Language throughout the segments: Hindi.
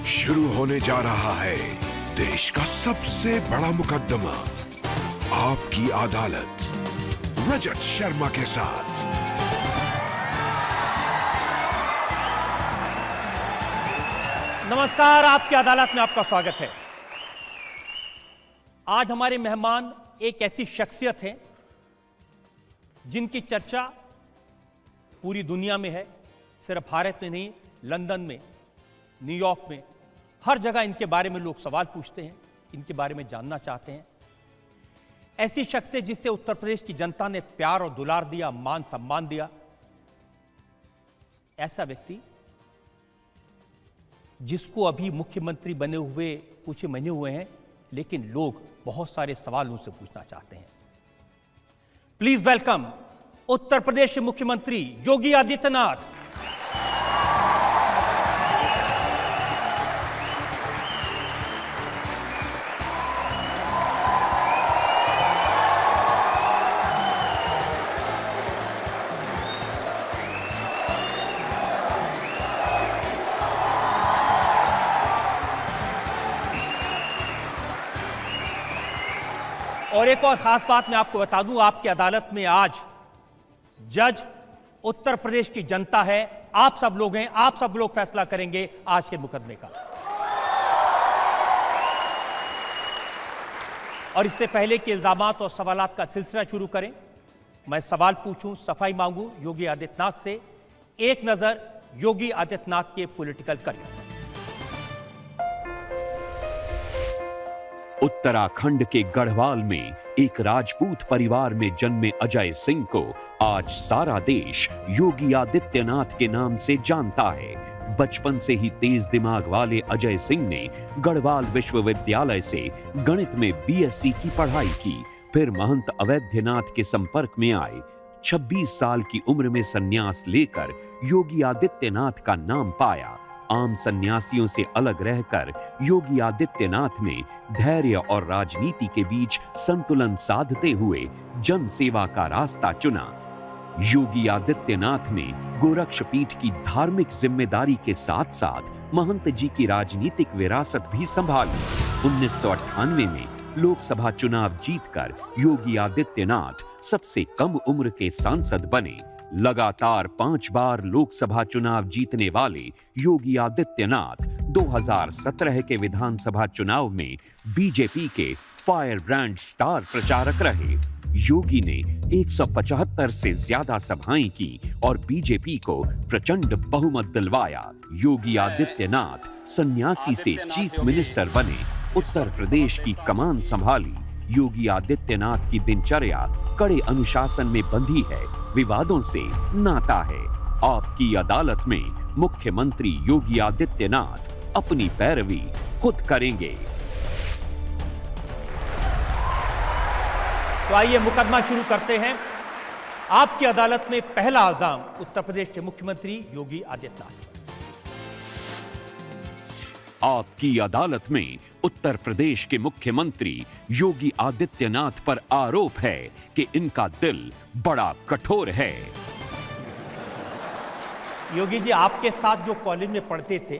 शुरू होने जा रहा है देश का सबसे बड़ा मुकदमा, आपकी अदालत, रजत शर्मा के साथ। नमस्कार, आपकी अदालत में आपका स्वागत है। आज हमारे मेहमान एक ऐसी शख्सियत है जिनकी चर्चा पूरी दुनिया में है, सिर्फ भारत में नहीं, लंदन में, न्यूयॉर्क में, हर जगह इनके बारे में लोग सवाल पूछते हैं, इनके बारे में जानना चाहते हैं। ऐसी शख्सियत जिसे उत्तर प्रदेश की जनता ने प्यार और दुलार दिया, मान सम्मान दिया। ऐसा व्यक्ति जिसको अभी मुख्यमंत्री बने हुए कुछ महीने हुए हैं, लेकिन लोग बहुत सारे सवाल उनसे पूछना चाहते हैं। प्लीज वेलकम उत्तर प्रदेश के मुख्यमंत्री योगी आदित्यनाथ। और एक और खास बात मैं आपको बता दूं, आपकी अदालत में आज जज उत्तर प्रदेश की जनता है, आप सब लोग हैं, आप सब लोग फैसला करेंगे आज के मुकदमे का। और इससे पहले कि इल्जामात और सवालात का सिलसिला शुरू करें, मैं सवाल पूछूं, सफाई मांगूं योगी आदित्यनाथ से। एक नजर योगी आदित्यनाथ के पॉलिटिकल करियर। उत्तराखंड के गढ़वाल में एक राजपूत परिवार में जन्मे अजय सिंह को आज सारा देश योगी आदित्यनाथ के नाम से जानता है। बचपन से ही तेज दिमाग वाले अजय सिंह ने गढ़वाल विश्वविद्यालय से गणित में बीएससी की पढ़ाई की, फिर महंत अवैधनाथ के संपर्क में आए। 26 साल की उम्र में संन्यास लेकर योगी आदित्यनाथ का नाम पाया। आम सन्यासियों से अलग रहकर योगी आदित्यनाथ ने धैर्य और राजनीति के बीच संतुलन साधते हुए जन सेवा का रास्ता चुना। योगी आदित्यनाथ ने गोरक्षपीठ की धार्मिक जिम्मेदारी के साथ साथ महंत जी की राजनीतिक विरासत भी संभाली। 1998 में लोकसभा चुनाव जीतकर योगी आदित्यनाथ सबसे कम उम्र के सांसद बने। लगातार 5 बार लोकसभा चुनाव जीतने वाले योगी आदित्यनाथ 2017 के विधानसभा चुनाव में बीजेपी के फायर ब्रांड स्टार प्रचारक रहे। योगी ने 175 से ज्यादा सभाएं की और बीजेपी को प्रचंड बहुमत दिलवाया। योगी आदित्यनाथ सन्यासी से चीफ मिनिस्टर बने, उत्तर प्रदेश की कमान संभाली। योगी आदित्यनाथ की दिनचर्या कड़े अनुशासन में बंधी है, विवादों से नाता है। आपकी अदालत में मुख्यमंत्री योगी आदित्यनाथ अपनी पैरवी खुद करेंगे। तो आइए मुकदमा शुरू करते हैं। आपकी अदालत में पहला इल्जाम उत्तर प्रदेश के मुख्यमंत्री योगी आदित्यनाथ। आपकी अदालत में उत्तर प्रदेश के मुख्यमंत्री योगी आदित्यनाथ पर आरोप है कि इनका दिल बड़ा कठोर है। योगी जी, आपके साथ जो कॉलेज में पढ़ते थे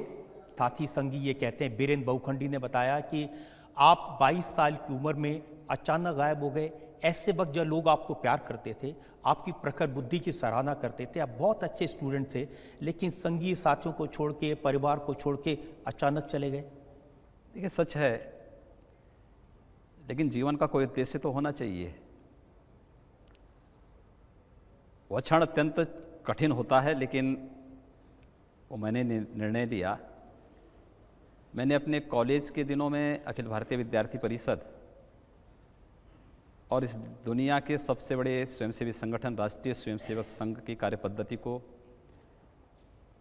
साथी संगी, ये कहते हैं, बीरेन बहुखंडी ने बताया कि आप 22 साल की उम्र में अचानक गायब हो गए। ऐसे वक्त जब लोग आपको प्यार करते थे, आपकी प्रखर बुद्धि की सराहना करते थे, आप बहुत अच्छे स्टूडेंट थे, लेकिन संगी साथियों को छोड़ के, परिवार को छोड़ के अचानक चले गए। देखिए, सच है, लेकिन जीवन का कोई उद्देश्य तो होना चाहिए। वह क्षण अत्यंत कठिन होता है, लेकिन वो मैंने निर्णय लिया। मैंने अपने कॉलेज के दिनों में अखिल भारतीय विद्यार्थी परिषद और इस दुनिया के सबसे बड़े स्वयंसेवी संगठन राष्ट्रीय स्वयंसेवक संघ की कार्यपद्धति को,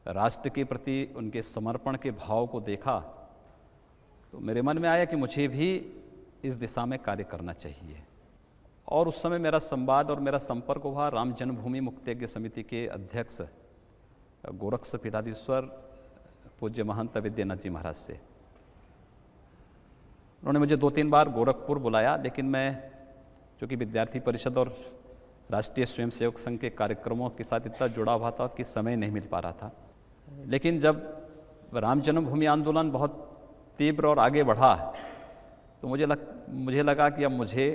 राष्ट्र के प्रति उनके समर्पण के भाव को देखा, तो मेरे मन में आया कि मुझे भी इस दिशा में कार्य करना चाहिए। और उस समय मेरा संवाद और मेरा संपर्क हुआ राम जन्मभूमि मुक्तिज्ञ समिति के अध्यक्ष गोरक्ष पीठाधीश्वर पूज्य महंत विद्यानाथ जी महाराज से। उन्होंने मुझे 2-3 बार गोरखपुर बुलाया, लेकिन मैं चूँकि विद्यार्थी परिषद और राष्ट्रीय स्वयंसेवक संघ के कार्यक्रमों के साथ इतना जुड़ा हुआ था कि समय नहीं मिल पा रहा था। लेकिन जब जब राम जन्मभूमि आंदोलन बहुत तीव्र और आगे बढ़ा तो मुझे लगा कि अब मुझे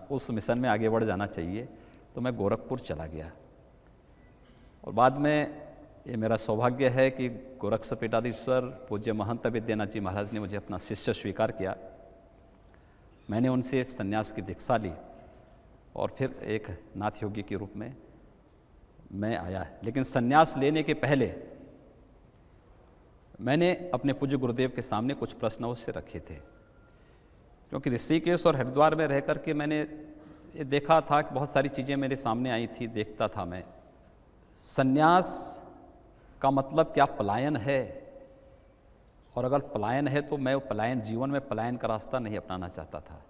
उस मिशन में आगे बढ़ जाना चाहिए, तो मैं गोरखपुर चला गया। और बाद में ये मेरा सौभाग्य है कि गोरक्षपीठाधीश्वर पूज्य महंत विद्यानाथ जी महाराज ने मुझे अपना शिष्य स्वीकार किया। मैंने उनसे संन्यास की दीक्षा ली और फिर एक नाथ योगी के रूप में मैं आया। लेकिन संन्यास लेने के पहले मैंने अपने पूज्य गुरुदेव के सामने कुछ प्रश्न अवश्य रखे थे, क्योंकि ऋषिकेश और हरिद्वार में रह करके मैंने ये देखा था कि बहुत सारी चीज़ें मेरे सामने आई थी, देखता था मैं। संन्यास का मतलब क्या पलायन है, और अगर पलायन है तो मैं पलायन, जीवन में पलायन का रास्ता नहीं अपनाना चाहता था।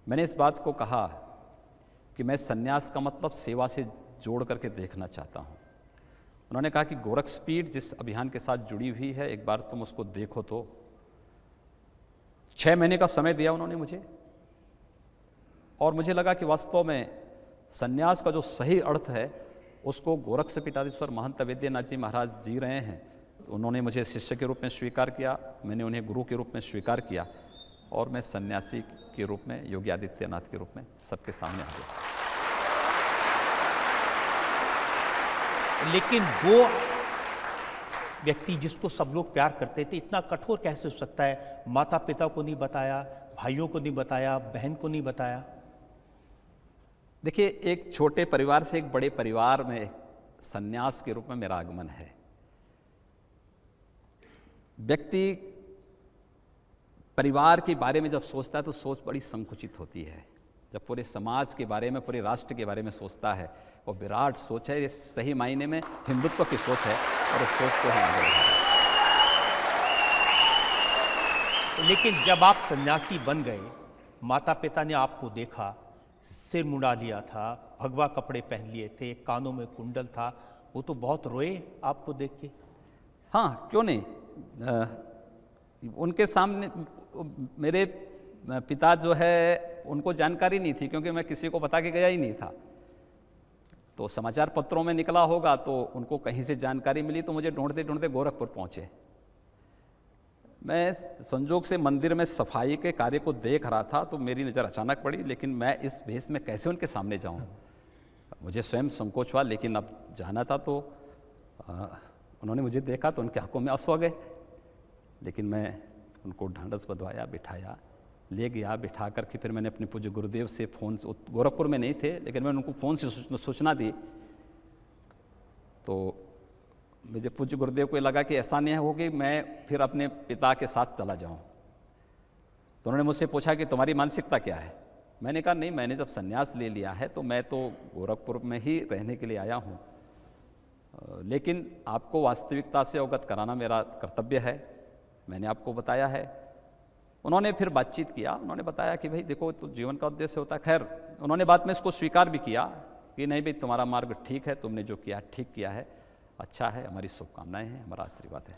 मैंने इस बात को कहा कि मैं संन्यास का मतलब सेवा से जोड़ करके देखना चाहता हूँ। उन्होंने कहा कि गोरक्षपीठ जिस अभियान के साथ जुड़ी हुई है, एक बार तुम उसको देखो। तो 6 महीने का समय दिया उन्होंने मुझे, और मुझे लगा कि वास्तव में संन्यास का जो सही अर्थ है उसको गोरक्षपीठाधीश्वर महंत विद्यानाथ जी महाराज जी रहे हैं। तो उन्होंने मुझे शिष्य के रूप में स्वीकार किया, मैंने उन्हें गुरु के रूप में स्वीकार किया, और मैं सन्यासी के रूप में, योगी आदित्यनाथ के रूप में सबके सामने आ गया। लेकिन वो व्यक्ति जिसको सब लोग प्यार करते थे इतना कठोर कैसे हो सकता है? माता पिता को नहीं बताया, भाइयों को नहीं बताया, बहन को नहीं बताया। देखिए, एक छोटे परिवार से एक बड़े परिवार में सन्यास के रूप में मेरा आगमन है। व्यक्ति परिवार के बारे में जब सोचता है तो सोच बड़ी संकुचित होती है। जब पूरे समाज के बारे में, पूरे राष्ट्र के बारे में सोचता है, वो विराट सोच है, ये सही मायने में हिंदुत्व की सोच है, और उस सोच को हम आगे बढ़ा रहे हैं। लेकिन जब आप सन्यासी बन गए, माता पिता ने आपको देखा, सिर मुड़ा लिया था, भगवा कपड़े पहन लिए थे, कानों में कुंडल था, वो तो बहुत रोए आपको देख के। हाँ, क्यों नहीं। उनके सामने मेरे पिता जो है उनको जानकारी नहीं थी, क्योंकि मैं किसी को बता के गया ही नहीं था। तो समाचार पत्रों में निकला होगा तो उनको कहीं से जानकारी मिली, तो मुझे ढूंढते ढूंढते गोरखपुर पहुँचे। मैं संजोग से मंदिर में सफाई के कार्य को देख रहा था तो मेरी नज़र अचानक पड़ी, लेकिन मैं इस भेष में कैसे उनके सामने जाऊं, मुझे स्वयं संकोच हुआ। लेकिन अब जाना था तो उन्होंने मुझे देखा तो उनकी आंखों में आंसू आ गए। लेकिन मैं उनको ढांढस बंधवाया, बिठाया, ले गया। बिठा करके फिर मैंने अपने पूज्य गुरुदेव से फ़ोन, गोरखपुर में नहीं थे, लेकिन मैंने उनको फ़ोन से सूचना दी। तो मुझे पूज्य गुरुदेव को लगा कि ऐसा नहीं हो कि मैं फिर अपने पिता के साथ चला जाऊं। तो उन्होंने मुझसे पूछा कि तुम्हारी मानसिकता क्या है। मैंने कहा नहीं, मैंने जब संन्यास ले लिया है तो मैं तो गोरखपुर में ही रहने के लिए आया हूं, लेकिन आपको वास्तविकता से अवगत कराना मेरा कर्तव्य है। मैंने आपको बताया है। उन्होंने फिर बातचीत किया, उन्होंने बताया कि भाई देखो, तो जीवन का उद्देश्य होता है। खैर, उन्होंने बाद में इसको स्वीकार भी किया कि नहीं भाई, तुम्हारा मार्ग ठीक है, तुमने जो किया ठीक किया है, अच्छा है, हमारी शुभकामनाएं हैं, हमारा आशीर्वाद है।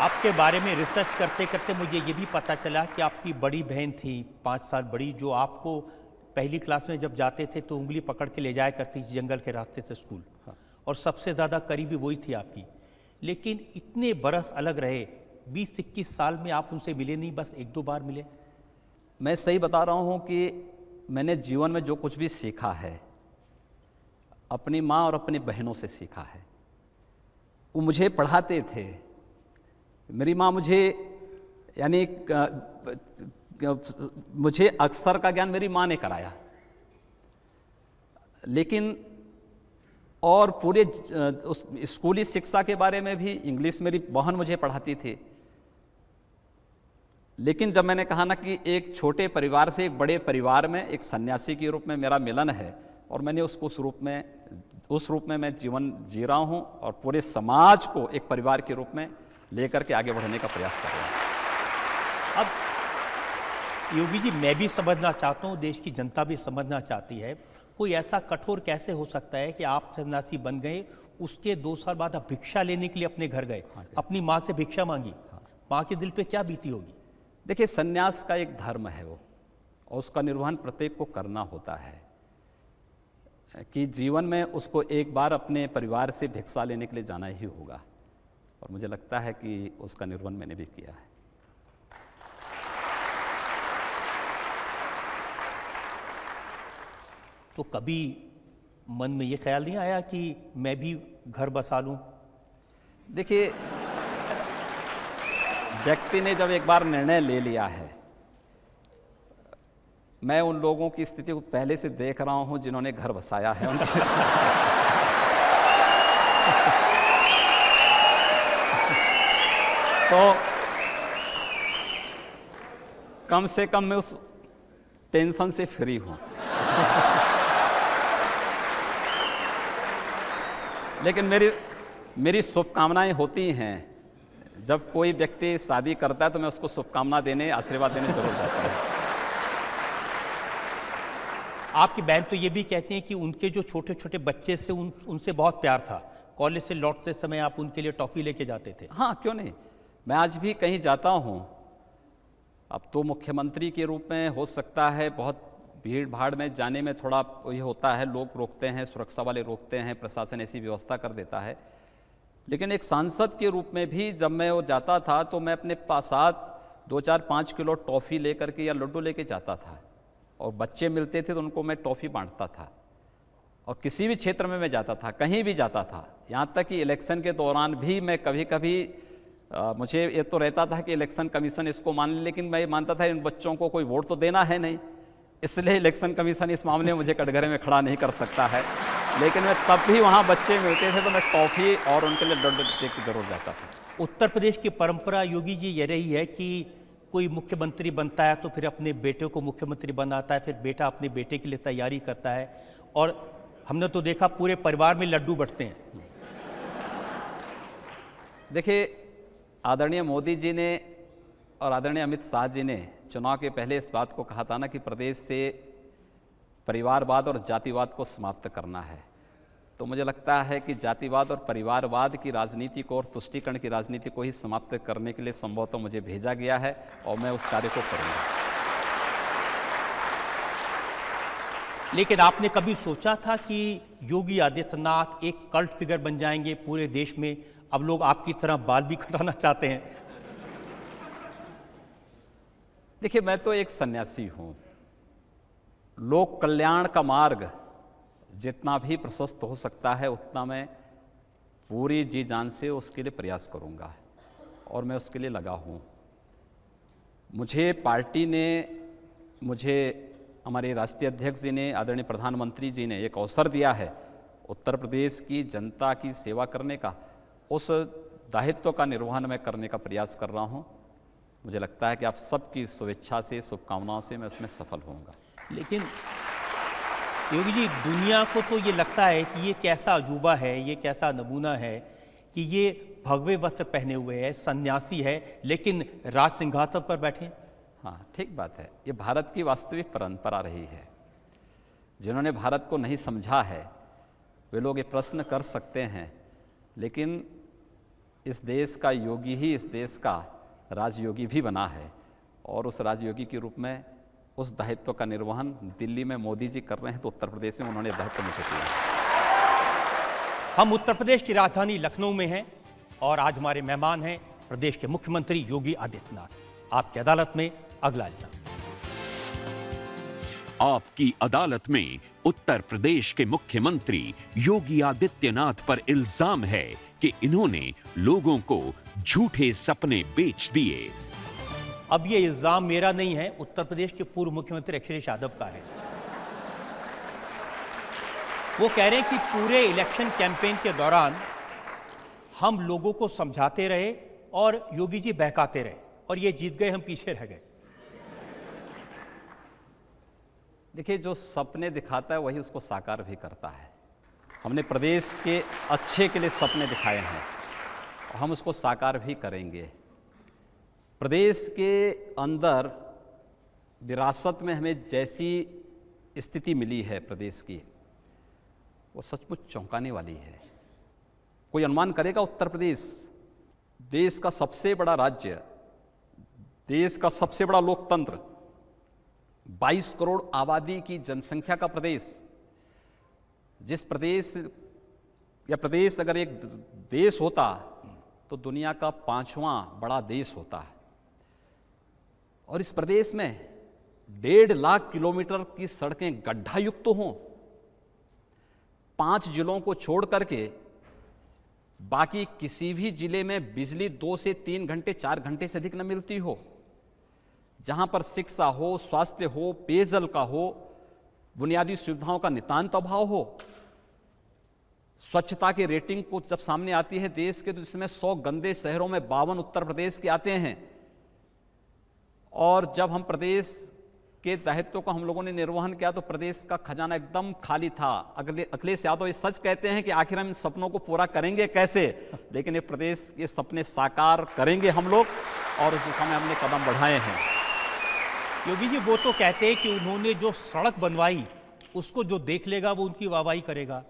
आपके बारे में रिसर्च करते करते मुझे ये भी पता चला कि आपकी बड़ी बहन थी, 5 साल बड़ी, जो आपको पहली क्लास में जब जाते थे तो उंगली पकड़ के ले जाया करती थी जंगल के रास्ते से स्कूल। हाँ। और सबसे ज़्यादा करीबी वही थी आपकी। लेकिन इतने बरस अलग रहे, 20-21 साल में आप उनसे मिले नहीं, बस 1-2 बार मिले। मैं सही बता रहा हूँ कि मैंने जीवन में जो कुछ भी सीखा है अपनी माँ और अपनी बहनों से सीखा है। वो मुझे पढ़ाते थे। मेरी माँ मुझे, यानी मुझे अक्षर का ज्ञान मेरी माँ ने कराया, लेकिन और पूरे उस स्कूली शिक्षा के बारे में भी इंग्लिश मेरी बहन मुझे पढ़ाती थी। लेकिन जब मैंने कहा ना कि एक छोटे परिवार से एक बड़े परिवार में एक सन्यासी के रूप में मेरा मिलन है, और मैंने उसको उस रूप में मैं जीवन जी रहा हूँ, और पूरे समाज को एक परिवार के रूप में लेकर के आगे बढ़ने का प्रयास कर रहा हूँ। अब योगी जी, मैं भी समझना चाहता हूँ, देश की जनता भी समझना चाहती है, कोई ऐसा कठोर कैसे हो सकता है कि आप सन्यासी बन गए, उसके 2 साल बाद आप भिक्षा लेने के लिए अपने घर गए, अपनी माँ से भिक्षा मांगी। माँ के दिल पे क्या बीती होगी? देखिए, सन्यास का एक धर्म है वो, और उसका निर्वहन प्रत्येक को करना होता है। कि जीवन में उसको एक बार अपने परिवार से भिक्षा लेने के लिए जाना ही होगा, और मुझे लगता है कि उसका निर्वहन मैंने भी किया है। तो कभी मन में ये ख्याल नहीं आया कि मैं भी घर बसा लूं? देखिए, व्यक्ति ने जब एक बार निर्णय ले लिया है, मैं उन लोगों की स्थिति को पहले से देख रहा हूं जिन्होंने घर बसाया है। तो कम से कम मैं उस टेंशन से फ्री हूं। लेकिन मेरी शुभकामनाएं होती हैं, जब कोई व्यक्ति शादी करता है तो मैं उसको शुभकामना देने, आशीर्वाद देने जरूर जाता हूं। आपकी बहन तो ये भी कहती हैं कि उनके जो छोटे छोटे बच्चे से उनसे बहुत प्यार था। कॉलेज से लौटते समय आप उनके लिए टॉफ़ी लेके जाते थे। हाँ, क्यों नहीं, मैं आज भी कहीं जाता हूँ। अब तो मुख्यमंत्री के रूप में हो सकता है बहुत भीड़ भाड़ में जाने में थोड़ा ये होता है, लोग रोकते हैं, सुरक्षा वाले रोकते हैं, प्रशासन ऐसी व्यवस्था कर देता है। लेकिन एक सांसद के रूप में भी जब मैं वो जाता था तो मैं अपने साथ 2-4-5 किलो टॉफ़ी लेकर के या लड्डू लेके जाता था, और बच्चे मिलते थे तो उनको मैं टॉफ़ी बांटता था। और किसी भी क्षेत्र में मैं जाता था, कहीं भी जाता था, यहाँ तक कि इलेक्शन के दौरान भी मैं कभी कभी मुझे ये तो रहता था कि इलेक्शन कमीशन इसको मान ले, लेकिन मैं ये मानता था इन बच्चों को कोई वोट तो देना है नहीं, इसलिए इलेक्शन कमीशन इस मामले में मुझे कटघरे में खड़ा नहीं कर सकता है। लेकिन मैं तब भी वहाँ बच्चे मिलते थे तो मैं टॉफ़ी और उनके लिए लड्डू देके जरूर जाता था। उत्तर प्रदेश की परंपरा योगी जी ये रही है कि कोई मुख्यमंत्री बनता है तो फिर अपने बेटे को मुख्यमंत्री बनाता है, फिर बेटा अपने बेटे के लिए तैयारी करता है, और हमने तो देखा पूरे परिवार में लड्डू बंटते हैं। देखिए, आदरणीय मोदी जी ने और आदरणीय अमित शाह जी ने चुनाव के पहले इस बात को कहा था ना कि प्रदेश से परिवारवाद और जातिवाद को समाप्त करना है। तो मुझे लगता है कि जातिवाद और परिवारवाद की राजनीति को और तुष्टीकरण की राजनीति को ही समाप्त करने के लिए संभवतः मुझे भेजा गया है, और मैं उस कार्य को करूँगा। लेकिन आपने कभी सोचा था कि योगी आदित्यनाथ एक कल्ट फिगर बन जाएंगे पूरे देश में? अब लोग आपकी तरह बाल भी कटाना चाहते हैं। देखिए, मैं तो एक सन्यासी हूँ। लोक कल्याण का मार्ग जितना भी प्रशस्त हो सकता है उतना मैं पूरी जी जान से उसके लिए प्रयास करूँगा, और मैं उसके लिए लगा हूँ। मुझे पार्टी ने, मुझे हमारे राष्ट्रीय अध्यक्ष जी ने, आदरणीय प्रधानमंत्री जी ने एक अवसर दिया है उत्तर प्रदेश की जनता की सेवा करने का। उस दायित्व का निर्वहन मैं करने का प्रयास कर रहा हूँ। मुझे लगता है कि आप सबकी शुभेच्छा से, शुभकामनाओं से मैं उसमें सफल होऊंगा। लेकिन योगी जी, दुनिया को तो ये लगता है कि ये कैसा अजूबा है, ये कैसा नमूना है कि ये भगवे वस्त्र पहने हुए है, सन्यासी है, लेकिन राज सिंहासन पर बैठे। हाँ, ठीक बात है। ये भारत की वास्तविक परंपरा रही है। जिन्होंने भारत को नहीं समझा है वे लोग ये प्रश्न कर सकते हैं, लेकिन इस देश का योगी ही इस देश का राजयोगी भी बना है, और उस राजयोगी के रूप में उस दायित्व का निर्वहन दिल्ली में मोदी जी कर रहे हैं, तो उत्तर प्रदेश में उन्होंने दायित्व मुझे दिया। हम उत्तर प्रदेश की राजधानी लखनऊ में हैं, और आज हमारे मेहमान हैं प्रदेश के मुख्यमंत्री योगी आदित्यनाथ। आपकी अदालत में अगला इल्जाम। आपकी अदालत में उत्तर प्रदेश के मुख्यमंत्री योगी आदित्यनाथ पर इल्जाम है कि इन्होंने लोगों को झूठे सपने बेच दिए। अब ये इल्जाम मेरा नहीं है, उत्तर प्रदेश के पूर्व मुख्यमंत्री अखिलेश यादव का है। वो कह रहे हैं कि पूरे इलेक्शन कैंपेन के दौरान हम लोगों को समझाते रहे और योगी जी बहकाते रहे, और ये जीत गए, हम पीछे रह गए। देखिए, जो सपने दिखाता है वही उसको साकार भी करता है। हमने प्रदेश के अच्छे के लिए सपने दिखाए हैं, और हम उसको साकार भी करेंगे। प्रदेश के अंदर विरासत में हमें जैसी स्थिति मिली है प्रदेश की, वो सचमुच चौंकाने वाली है। कोई अनुमान करेगा उत्तर प्रदेश, देश का सबसे बड़ा राज्य, देश का सबसे बड़ा जिस प्रदेश या प्रदेश अगर एक देश होता तो दुनिया का 5वां बड़ा देश होता है। और इस प्रदेश में 1.5 लाख किलोमीटर की सड़कें गड्ढायुक्त हों, 5 जिलों को छोड़ करके बाकी किसी भी जिले में बिजली 2 से 3 घंटे 4 घंटे से अधिक न मिलती हो, जहां पर शिक्षा हो, स्वास्थ्य हो, पेयजल का हो, बुनियादी सुविधाओं का नितांत अभाव हो, स्वच्छता की रेटिंग को जब सामने आती है देश के, तो इसमें 100 गंदे शहरों में 52 उत्तर प्रदेश के आते हैं। और जब हम प्रदेश के दायित्व को हम लोगों ने निर्वहन किया तो प्रदेश का खजाना एकदम खाली था। अखिलेश यादव ये सच कहते हैं कि आखिर हम इन सपनों को पूरा करेंगे कैसे, लेकिन ये प्रदेश के सपने साकार करेंगे हम लोग, और उस दिशा में हमने कदम बढ़ाए हैं। योगी जी, वो तो कहते हैं कि उन्होंने जो सड़क बनवाई उसको जो देख लेगा वो उनकी वाहवाही करेगा।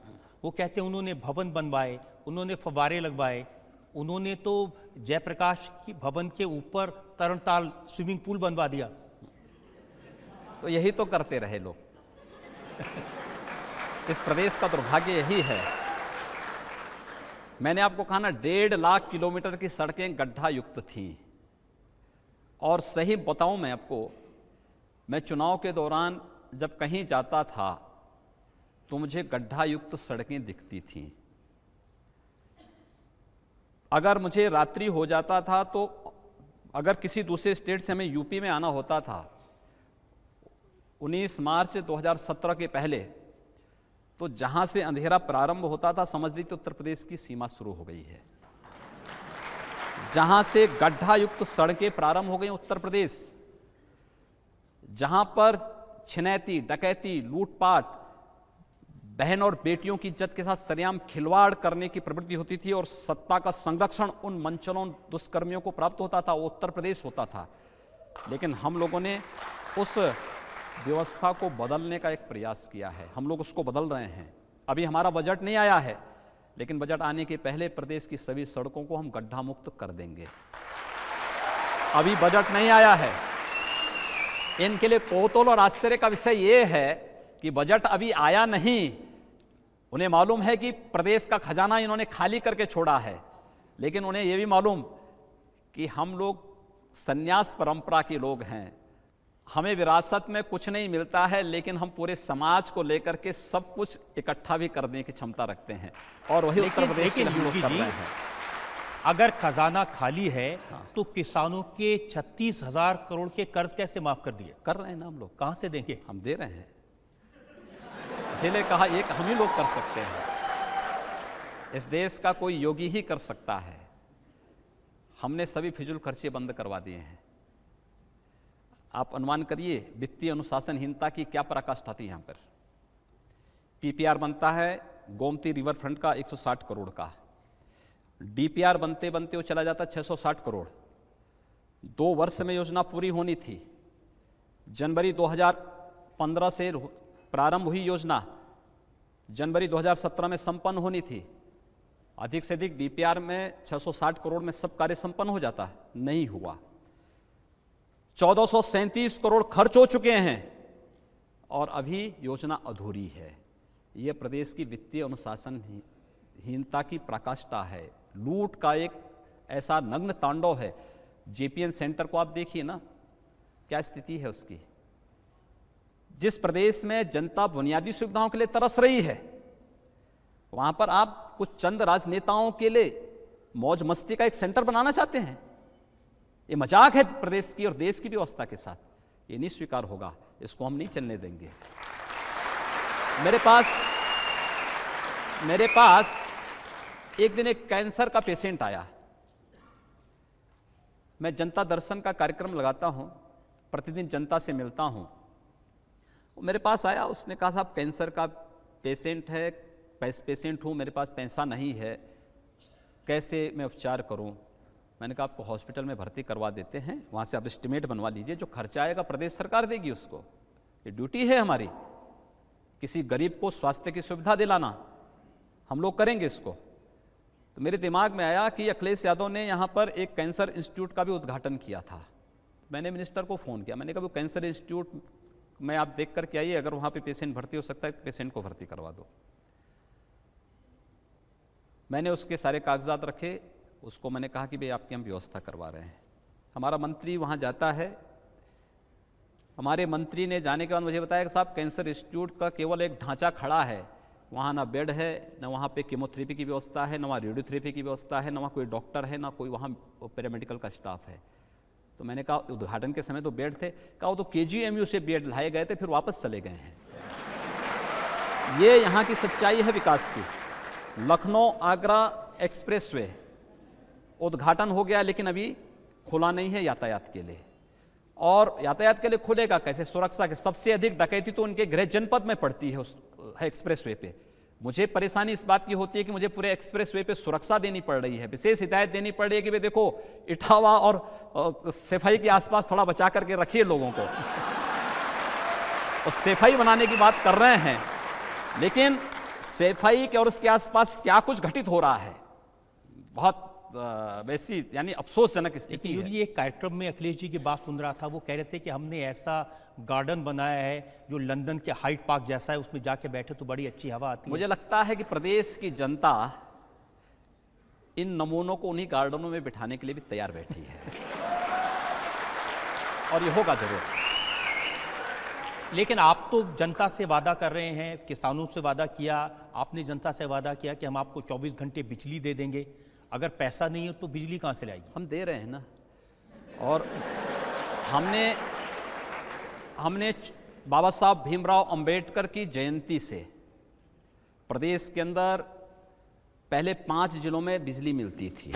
वो कहते हैं उन्होंने भवन बनवाए, उन्होंने फव्वारे लगवाए, उन्होंने तो जयप्रकाश की भवन के ऊपर तरणताल स्विमिंग पूल बनवा दिया। तो यही तो करते रहे लोग। इस प्रदेश का दुर्भाग्य यही है। मैंने आपको कहा ना, 1.5 लाख किलोमीटर की सड़कें गड्ढा युक्त थीं। और सही बताऊं मैं आपको, मैं चुनाव के दौरान जब कहीं जाता था तो मुझे गड्ढा युक्त सड़कें दिखती थीं। अगर मुझे रात्रि हो जाता था तो अगर किसी दूसरे स्टेट से हमें यूपी में आना होता था 19 मार्च 2017 के पहले, तो जहां से अंधेरा प्रारंभ होता था समझ लीजिए उत्तर प्रदेश की सीमा शुरू हो गई है। जहां से गड्ढा युक्त सड़कें प्रारंभ हो गई उत्तर प्रदेश, जहां पर छिनैती, डकैती, लूटपाट, बहन और बेटियों की इज्जत के साथ सरेआम खिलवाड़ करने की प्रवृत्ति होती थी और सत्ता का संरक्षण उन मंचलों दुष्कर्मियों को प्राप्त होता था, वो उत्तर प्रदेश होता था। लेकिन हम लोगों ने उस व्यवस्था को बदलने का एक प्रयास किया है, हम लोग उसको बदल रहे हैं। अभी हमारा बजट नहीं आया है, लेकिन बजट आने के पहले प्रदेश की सभी सड़कों को हम गड्ढा मुक्त कर देंगे। अभी बजट नहीं आया है। इनके लिए कौतूहल और आश्चर्य का विषय यह है कि बजट अभी आया नहीं। उन्हें मालूम है कि प्रदेश का खजाना इन्होंने खाली करके छोड़ा है, लेकिन उन्हें यह भी मालूम कि हम लोग संन्यास परंपरा के लोग हैं। हमें विरासत में कुछ नहीं मिलता है, लेकिन हम पूरे समाज को लेकर के सब कुछ इकट्ठा भी करने की क्षमता रखते हैं, और वही उत्तर प्रदेश के हम लोग कर रहे हैं। अगर खजाना खाली है तो किसानों के 36,000 करोड़ के कर्ज कैसे माफ कर दिए? कर रहे हैं ना हम लोग। कहां से देंगे? हम दे रहे हैं। इसीलिए कहा एक हम ही लोग कर सकते हैं। इस देश का कोई योगी ही कर सकता है। हमने सभी फिजूल खर्चे बंद करवा दिए हैं। आप अनुमान करिए वित्तीय अनुशासनहीनता की क्या पराकाष्ठा थी। यहाँ पर पीपीआर बनता है गोमती रिवर फ्रंट का 160 करोड़ का, डीपीआर बनते बनते वो चला जाता 660 करोड़। 2 वर्ष में योजना पूरी होनी थी। जनवरी 2015 से प्रारंभ हुई योजना, जनवरी 2017 में संपन्न होनी थी। अधिक से अधिक डीपीआर में 660 करोड़ में सब कार्य संपन्न हो जाता, नहीं हुआ। 1437 करोड़ खर्च हो चुके हैं और अभी योजना अधूरी है। यह प्रदेश की वित्तीय अनुशासनहीनता की पराकाष्ठा है। लूट का एक ऐसा नग्न तांडव है। जेपीएन सेंटर को आप देखिए ना, क्या स्थिति है उसकी। जिस प्रदेश में जनता बुनियादी सुविधाओं के लिए तरस रही है, वहां पर आप कुछ चंद राजनेताओं के लिए मौज मस्ती का एक सेंटर बनाना चाहते हैं। ये मजाक है प्रदेश की और देश की व्यवस्था के साथ। ये नहीं स्वीकार होगा, इसको हम नहीं चलने देंगे। मेरे पास एक दिन एक कैंसर का पेशेंट आया। मैं जनता दर्शन का कार्यक्रम लगाता हूं, प्रतिदिन जनता से मिलता हूं। वो मेरे पास आया, उसने कहा साहब कैंसर का पेशेंट है, पेशेंट हूं, मेरे पास पैसा नहीं है, कैसे मैं उपचार करूं। मैंने कहा आपको हॉस्पिटल में भर्ती करवा देते हैं, वहाँ से आप एस्टिमेट बनवा लीजिए, जो खर्चा आएगा प्रदेश सरकार देगी उसको। ये ड्यूटी है हमारी, किसी गरीब को स्वास्थ्य की सुविधा दिलाना, हम लोग करेंगे इसको। तो मेरे दिमाग में आया कि अखिलेश यादव ने यहाँ पर एक कैंसर इंस्टीट्यूट का भी उद्घाटन किया था। मैंने मिनिस्टर को फ़ोन किया, मैंने कहा वो कैंसर इंस्टीट्यूट में आप देख कर के आइए, अगर वहाँ पे पेशेंट भर्ती हो सकता है पेशेंट को भर्ती करवा दो। मैंने उसके सारे कागजात रखे, उसको मैंने कहा कि भाई आपकी हम व्यवस्था करवा रहे हैं। हमारा मंत्री वहाँ जाता है। हमारे मंत्री ने जाने के बाद मुझे बताया कि साहब कैंसर इंस्टीट्यूट का केवल एक ढांचा खड़ा है, वहाँ ना बेड है, ना वहाँ पे कीमोथेरेपी की व्यवस्था है, ना वहाँ रेडियोथेरेपी की व्यवस्था है, ना वहाँ कोई डॉक्टर है, ना कोई वहाँ पैरामेडिकल का स्टाफ है। तो मैंने कहा उद्घाटन के समय तो बेड थे, कहा वो तो KGMU से बेड लाए गए थे, फिर वापस चले गए हैं। ये यहाँ की सच्चाई है विकास की। लखनऊ आगरा एक्सप्रेसवे उद्घाटन हो गया, लेकिन अभी खुला नहीं है यातायात के लिए। और यातायात के लिए खुलेगा कैसे? सुरक्षा के सबसे अधिक डकैती तो उनके गृह जनपद में पड़ती है उस एक्सप्रेसवे पे। मुझे परेशानी इस बात की होती है कि मुझे पूरे एक्सप्रेसवे पे सुरक्षा देनी पड़ रही है, विशेष हिदायत देनी पड़ रही है कि भाई देखो इटावा और सफाई के आसपास थोड़ा बचा करके रखिए लोगों को। और सफाई बनाने की बात कर रहे हैं, लेकिन सफाई के और उसके आसपास क्या कुछ घटित हो रहा है, बहुत वैसी यानी अफसोसजनक स्थिति है। योगी एक कार्यक्रम में अखिलेश जी की बात सुन रहा था, वो कह रहे थे कि हमने ऐसा गार्डन बनाया है जो लंदन के हाइड पार्क जैसा है, उसमें जाके बैठे तो बड़ी अच्छी हवा आती है। मुझे लगता है कि प्रदेश की जनता इन नमूनों को उन्हीं गार्डनों में बिठाने के लिए भी तैयार बैठी है, और ये होगा जरूर। लेकिन आप तो जनता से वादा कर रहे हैं, किसानों से वादा किया, आपने जनता से वादा किया कि हम आपको 24 घंटे बिजली दे देंगे। अगर पैसा नहीं है तो बिजली कहाँ से लाएगी? हम दे रहे हैं ना। और हमने बाबा साहब भीमराव अंबेडकर की जयंती से प्रदेश के अंदर पहले 5 जिलों में बिजली मिलती थी।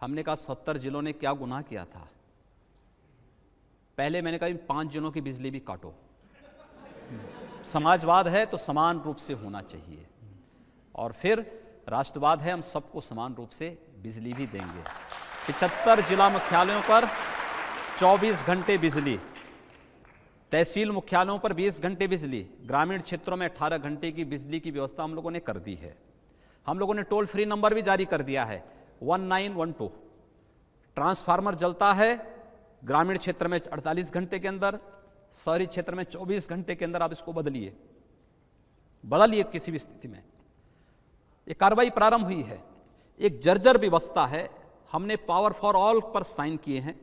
हमने कहा 70 जिलों ने क्या गुनाह किया था। पहले मैंने कहा इन 5 जिलों की बिजली भी काटो। समाजवाद है तो समान रूप से होना चाहिए, और फिर राष्ट्रवाद है, हम सबको समान रूप से बिजली भी देंगे। 75 जिला मुख्यालयों पर 24 घंटे बिजली, तहसील मुख्यालयों पर 20 घंटे बिजली, ग्रामीण क्षेत्रों में 18 घंटे की बिजली की व्यवस्था हम लोगों ने कर दी है। हम लोगों ने टोल फ्री नंबर भी जारी कर दिया है 1912। ट्रांसफार्मर जलता है ग्रामीण क्षेत्र में 48 घंटे के अंदर, शहरी क्षेत्र में 24 घंटे के अंदर आप इसको बदलिए किसी भी स्थिति में। ये कार्रवाई प्रारंभ हुई है। एक जर्जर व्यवस्था है, हमने पावर फॉर ऑल पर साइन किए हैं।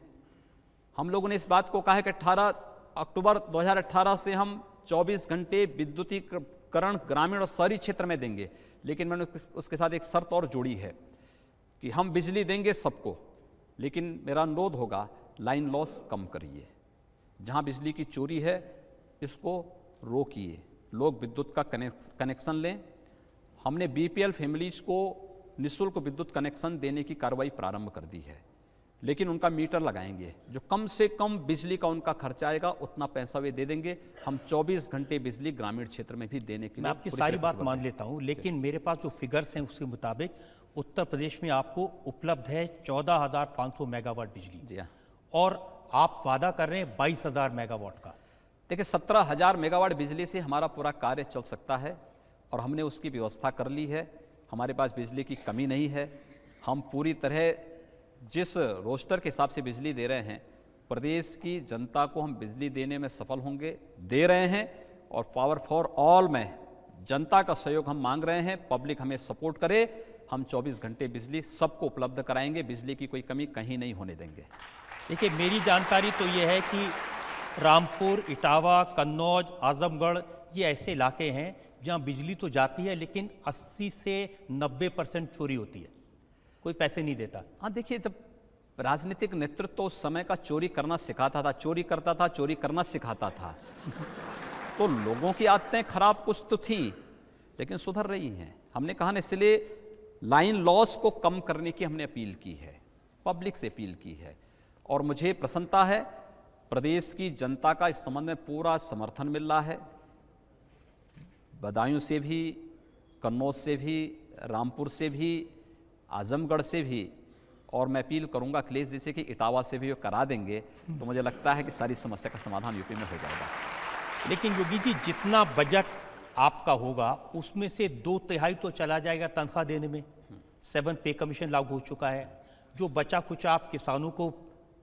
हम लोगों ने इस बात को कहा है कि 18 अक्टूबर 2018 से हम 24 घंटे विद्युतीकरण ग्रामीण और शहरी क्षेत्र में देंगे, लेकिन मैंने उसके साथ एक शर्त और जोड़ी है कि हम बिजली देंगे सबको, लेकिन मेरा अनुरोध होगा लाइन लॉस कम करिए। जहां बिजली की चोरी है इसको रोकिए, लोग विद्युत का कनेक्शन लें। हमने BPL फैमिलीज को निःशुल्क विद्युत कनेक्शन देने की कार्रवाई प्रारंभ कर दी है, लेकिन उनका मीटर लगाएंगे, जो कम से कम बिजली का उनका खर्चा आएगा उतना पैसा वे दे देंगे। हम 24 घंटे बिजली ग्रामीण क्षेत्र में भी देने के लिए मैं आपकी सारी बात मान लेता हूं, लेकिन मेरे पास जो फिगर्स हैं उसके मुताबिक उत्तर प्रदेश में आपको उपलब्ध है 14,500 मेगावाट बिजली। जी हाँ। और आप वादा कर रहे हैं 22,000 मेगावाट का। देखिए 17,000 मेगावाट बिजली से हमारा पूरा कार्य चल सकता है, और हमने उसकी व्यवस्था कर ली है। हमारे पास बिजली की कमी नहीं है। हम पूरी तरह जिस रोस्टर के हिसाब से बिजली दे रहे हैं, प्रदेश की जनता को हम बिजली देने में सफल होंगे, दे रहे हैं। और पावर फॉर ऑल में जनता का सहयोग हम मांग रहे हैं, पब्लिक हमें सपोर्ट करे, हम 24 घंटे बिजली सबको उपलब्ध कराएंगे, बिजली की कोई कमी कहीं नहीं होने देंगे। देखिए मेरी जानकारी तो ये है कि रामपुर, इटावा, कन्नौज, आजमगढ़ ये ऐसे इलाके हैं जहाँ बिजली तो जाती है लेकिन 80 से 90% चोरी होती है, कोई पैसे नहीं देता। हाँ देखिए, जब राजनीतिक नेतृत्व उस समय का चोरी करना सिखाता था, चोरी करता था, चोरी करना सिखाता था, तो लोगों की आदतें खराब कुछ तो थी, लेकिन सुधर रही हैं। हमने कहा ना, इसलिए लाइन लॉस को कम करने की हमने अपील की है, पब्लिक से अपील की है। और मुझे प्रसन्नता है, प्रदेश की जनता का इस संबंध में पूरा समर्थन मिल रहा है। बदायूं से भी, कन्नौज से भी, रामपुर से भी, आजमगढ़ से भी, और मैं अपील करूंगा अखिलेश जी से कि इटावा से भी वो करा देंगे, तो मुझे लगता है कि सारी समस्या का समाधान यूपी में हो जाएगा। लेकिन योगी जी, जितना बजट आपका होगा उसमें से 2/3 तो चला जाएगा तनख्वाह देने में। 7 पे कमीशन लागू हो चुका है, जो बचा कुछ आप किसानों को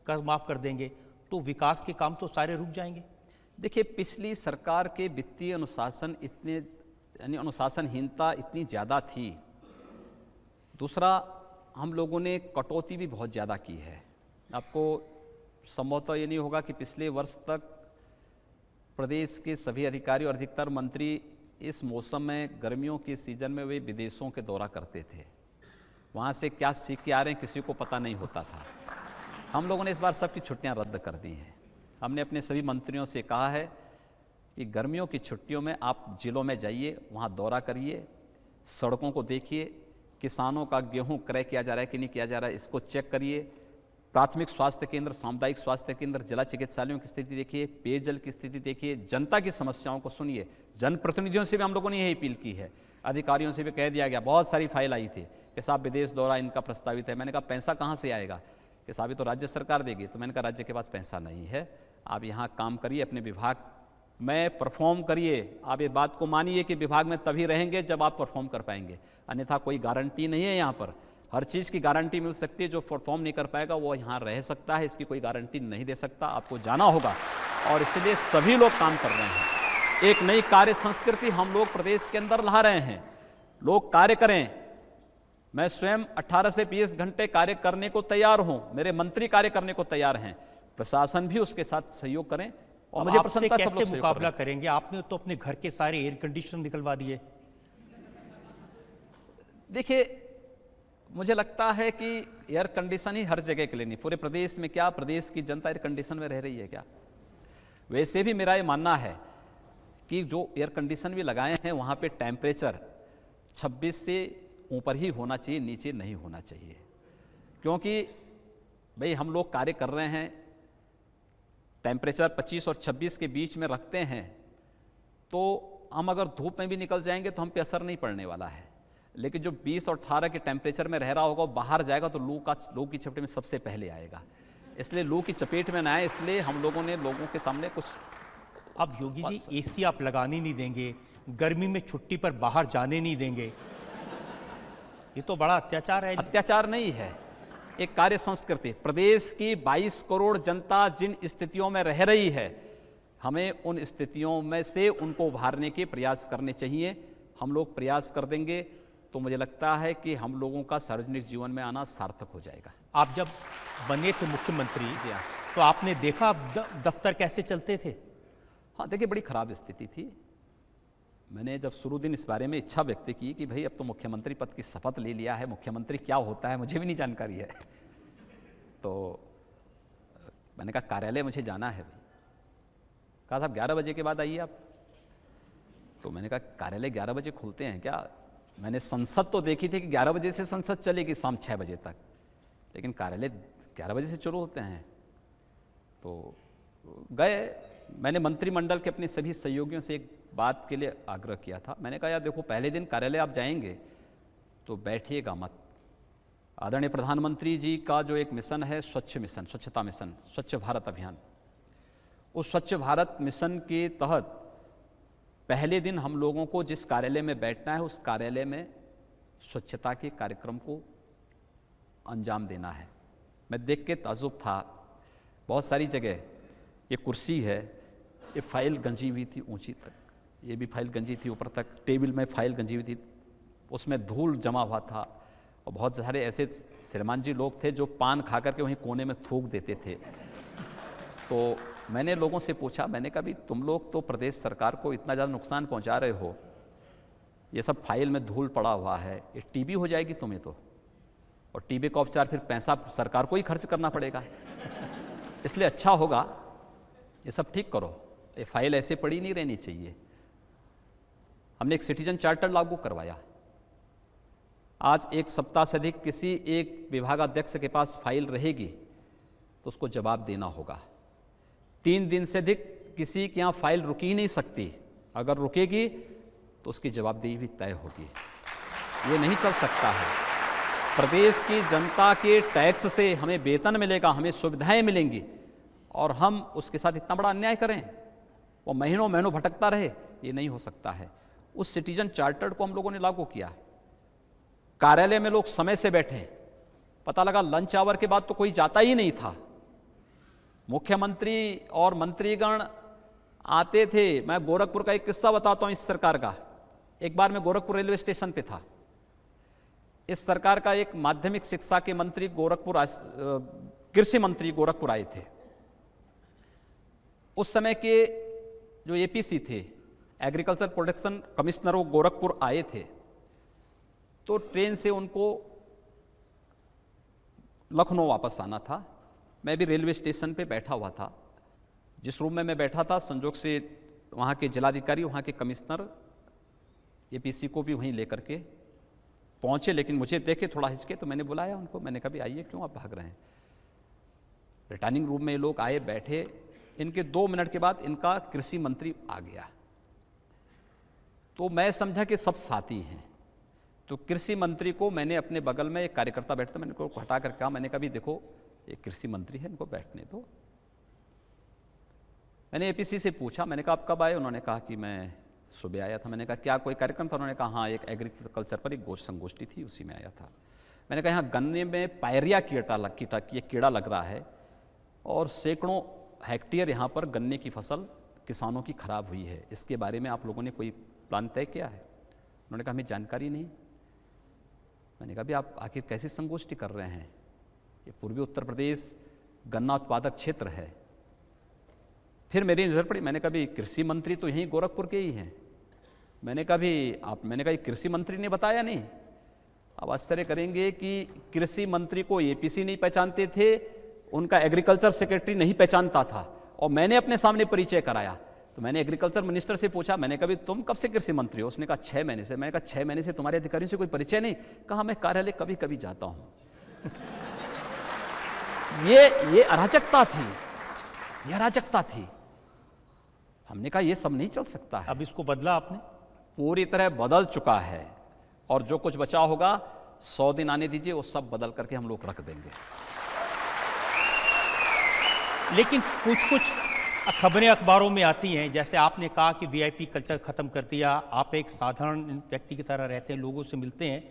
कर्ज माफ कर देंगे, तो विकास के काम तो सारे रुक जाएंगे। देखिए, पिछली सरकार के वित्तीय अनुशासन अनुशासनहीनता इतनी ज़्यादा थी दूसरा, हम लोगों ने कटौती भी बहुत ज़्यादा की है। आपको संभवतः ये नहीं होगा कि पिछले वर्ष तक प्रदेश के सभी अधिकारी और अधिकतर मंत्री इस मौसम में, गर्मियों के सीजन में वे विदेशों के दौरा करते थे। वहाँ से क्या सीख के आ रहे हैं किसी को पता नहीं होता था। हम लोगों ने इस बार सबकी छुट्टियां रद्द कर दी हैं। हमने अपने सभी मंत्रियों से कहा है कि गर्मियों की छुट्टियों में आप जिलों में जाइए, वहाँ दौरा करिए, सड़कों को देखिए, किसानों का गेहूं क्रय किया जा रहा है कि नहीं किया जा रहा है इसको चेक करिए, प्राथमिक स्वास्थ्य केंद्र, सामुदायिक स्वास्थ्य केंद्र, जिला चिकित्सालयों की स्थिति देखिए, पेयजल की स्थिति देखिए, जनता की समस्याओं को सुनिए। जनप्रतिनिधियों से भी हम लोगों ने यही अपील की है, अधिकारियों से भी कह दिया गया। बहुत सारी फाइल आई थी कि साहब विदेश दौरा इनका प्रस्तावित है। मैंने कहा पैसा कहाँ से आएगा? कि साहब ये तो राज्य सरकार देगी। तो मैंने कहा राज्य के पास पैसा नहीं है, आप यहाँ काम करिए, अपने विभाग में परफॉर्म करिए। आप ये बात को मानिए कि विभाग में तभी रहेंगे जब आप परफॉर्म कर पाएंगे, अन्यथा कोई गारंटी नहीं है। यहाँ पर हर चीज़ की गारंटी मिल सकती है, जो परफॉर्म नहीं कर पाएगा वो यहाँ रह सकता है, इसकी कोई गारंटी नहीं दे सकता। आपको जाना होगा और इसलिए सभी लोग काम कर रहे हैं। एक नई कार्य संस्कृति हम लोग प्रदेश के अंदर ला रहे हैं। लोग कार्य करें। मैं स्वयं 18 से 20 घंटे कार्य करने को तैयार हूं, मेरे मंत्री कार्य करने को तैयार हैं, प्रशासन भी उसके साथ सहयोग करें। और मुझे प्रसन्नता सब लोग कैसे मुकाबला करेंगे? आपने तो अपने घर के सारे एयर कंडीशनर निकलवा दिए। देखिए, मुझे लगता है कि एयर कंडीशन ही हर जगह के लिए नहीं, पूरे प्रदेश में क्या प्रदेश की जनता एयर कंडीशन में रह रही है क्या? वैसे भी मेरा ये मानना है कि जो एयर कंडीशन भी लगाए हैं वहाँ पे टेम्परेचर 26 से ऊपर ही होना चाहिए, नीचे नहीं होना चाहिए। क्योंकि भाई हम लोग कार्य कर रहे हैं, टेम्परेचर 25 और 26 के बीच में रखते हैं, तो हम अगर धूप में भी निकल जाएंगे तो हम पे असर नहीं पड़ने वाला है। लेकिन जो 20 और 18 के टेम्परेचर में रह रहा होगा, बाहर जाएगा तो लू की चपेट में सबसे पहले आएगा। इसलिए लू की चपेट में ना आए, इसलिए हम लोगों ने लोगों के सामने कुछ। अब योगी जी एसी आप लगाने नहीं देंगे, गर्मी में छुट्टी पर बाहर जाने नहीं देंगे, ये तो बड़ा अत्याचार है। अत्याचार नहीं है, एक कार्य संस्कृति। प्रदेश की 22 करोड़ जनता जिन स्थितियों में रह रही है, हमें उन स्थितियों में से उनको उभारने के प्रयास करने चाहिए। हम लोग प्रयास कर देंगे तो मुझे लगता है कि हम लोगों का सार्वजनिक जीवन में आना सार्थक हो जाएगा। आप जब बने थे मुख्यमंत्री तो आपने देखा दफ्तर कैसे चलते थे? हाँ, देखिए बड़ी खराब स्थिति थी। मैंने जब शुरू दिन इस बारे में इच्छा व्यक्त की कि भाई अब तो मुख्यमंत्री पद की शपथ ले लिया है, मुख्यमंत्री क्या होता है मुझे भी नहीं जानकारी है। तो मैंने कहा कार्यालय मुझे जाना है भाई। कहा साहब 11 बजे के बाद आइए आप। तो मैंने कहा कार्यालय 11 बजे खुलते हैं क्या? मैंने संसद तो देखी थी कि 11 बजे से संसद चलेगी शाम 6 बजे तक, लेकिन कार्यालय 11 बजे से शुरू होते हैं। तो गए, मैंने मंत्रिमंडल के अपने सभी सहयोगियों से एक बात के लिए आग्रह किया था। मैंने कहा यार देखो, पहले दिन कार्यालय आप जाएंगे तो बैठिएगा मत। आदरणीय प्रधानमंत्री जी का जो एक मिशन है, स्वच्छ मिशन, स्वच्छता मिशन, स्वच्छ भारत अभियान, उस स्वच्छ भारत मिशन के तहत पहले दिन हम लोगों को जिस कार्यालय में बैठना है, उस कार्यालय में स्वच्छता के कार्यक्रम को अंजाम देना है। मैं देख के ताज्जुब था, बहुत सारी जगह ये कुर्सी है, ये फाइल गंजी हुई थी ऊंची तक, ये भी फाइल गंजी थी ऊपर तक, टेबल में फाइल गंजी हुई थी, उसमें धूल जमा हुआ था। और बहुत सारे ऐसे श्रीमान जी लोग थे जो पान खा करके वहीं कोने में थूक देते थे। तो मैंने लोगों से पूछा, मैंने कहा भी तुम लोग तो प्रदेश सरकार को इतना ज़्यादा नुकसान पहुंचा रहे हो, ये सब फाइल में धूल पड़ा हुआ है, ये टीबी हो जाएगी तुम्हें तो, और टीबी का उपचार फिर पैसा सरकार को ही खर्च करना पड़ेगा। इसलिए अच्छा होगा ये सब ठीक करो, ये फाइल ऐसे पड़ी नहीं रहनी चाहिए। हमने एक सिटीजन चार्टर लागू करवाया। आज एक सप्ताह से अधिक किसी एक विभागाध्यक्ष के पास फाइल रहेगी तो उसको जवाब देना होगा। 3 दिन से अधिक किसी के यहाँ फाइल रुकी ही नहीं सकती, अगर रुकेगी तो उसकी जवाबदेही भी तय होगी। ये नहीं चल सकता है। प्रदेश की जनता के टैक्स से हमें वेतन मिलेगा, हमें सुविधाएं मिलेंगी, और हम उसके साथ इतना बड़ा अन्याय करें, वो महीनों महीनों भटकता रहे, ये नहीं हो सकता है। उस सिटीजन चार्टर को हम लोगों ने लागू किया। कार्यालय में लोग समय से बैठे, पता लगा लंच आवर के बाद तो कोई जाता ही नहीं था। मुख्यमंत्री और मंत्रीगण आते थे। मैं गोरखपुर का एक किस्सा बताता हूं इस सरकार का। एक बार मैं गोरखपुर रेलवे स्टेशन पे था, इस सरकार का एक माध्यमिक शिक्षा के मंत्री कृषि मंत्री गोरखपुर आए थे। उस समय के जो एपीसी थे, एग्रीकल्चर प्रोटेक्शन कमिश्नर, वो गोरखपुर आए थे। तो ट्रेन से उनको लखनऊ वापस आना था। मैं भी रेलवे स्टेशन पे बैठा हुआ था। जिस रूम में मैं बैठा था, संजोग से वहाँ के जिलाधिकारी, वहाँ के कमिश्नर एपीसी को भी वहीं लेकर के पहुँचे, लेकिन मुझे देखे थोड़ा हिचके, तो मैंने बुलाया उनको। मैंने कहा भी आइए, क्यों आप भाग रहे हैं। रिटर्निंग रूम में ये लोग आए, बैठे। इनके 2 मिनट के बाद इनका कृषि मंत्री आ गया। तो मैं समझा कि सब साथी हैं। तो कृषि मंत्री को मैंने अपने बगल में, एक कार्यकर्ता बैठता, मैंने को हटा कर कहा, मैंने कहा भी देखो ये कृषि मंत्री है, इनको बैठने दो। मैंने एपीसी से पूछा, मैंने कहा आप कब आए? उन्होंने कहा कि मैं सुबह आया था। मैंने कहा क्या कोई कार्यक्रम था? उन्होंने कहा हाँ, एक एग्रीकल्चर पर एक संगोष्ठी थी, उसी में आया था। मैंने कहा यहाँ गन्ने में पायरिया कीड़ा लग रहा है और सैकड़ों हेक्टेयर यहाँ पर गन्ने की फसल किसानों की खराब हुई है। इसके बारे में आप लोगों ने कोई प्लान तय किया है? उन्होंने कहा हमें जानकारी नहीं। मैंने कहा भी आप आखिर कैसी संगोष्ठी कर रहे हैं? ये पूर्वी उत्तर प्रदेश गन्ना उत्पादक क्षेत्र है। फिर मेरी नज़र पड़ी, मैंने कहा भी कृषि मंत्री तो यहीं गोरखपुर के ही हैं। मैंने कहा ये कृषि मंत्री ने बताया नहीं? अब आश्चर्य करेंगे कि कृषि मंत्री को एपीसी नहीं पहचानते थे, उनका एग्रीकल्चर सेक्रेटरी नहीं पहचानता था, और मैंने अपने सामने परिचय कराया। तो मैंने एग्रीकल्चर मिनिस्टर से पूछा, मैंने कहा तुम कब से कृषि मंत्री हो? उसने कहा 6 महीने से। मैंने कहा 6 महीने से तुम्हारे अधिकारियों से कोई परिचय नहीं? कहा मैं कार्यालय कभी कभी जाता हूं। ये अराजकता थी, ये अराजकता थी। हमने कहा ये सब नहीं चल सकता है। अब इसको बदला आपने? पूरी तरह बदल चुका है, और जो कुछ बचा होगा 100 दिन आने दीजिए, वो सब बदल करके हम लोग रख देंगे। लेकिन कुछ खबरें अखबारों में आती हैं, जैसे आपने कहा कि वीआईपी कल्चर खत्म कर दिया, आप एक साधारण व्यक्ति की तरह रहते हैं, लोगों से मिलते हैं।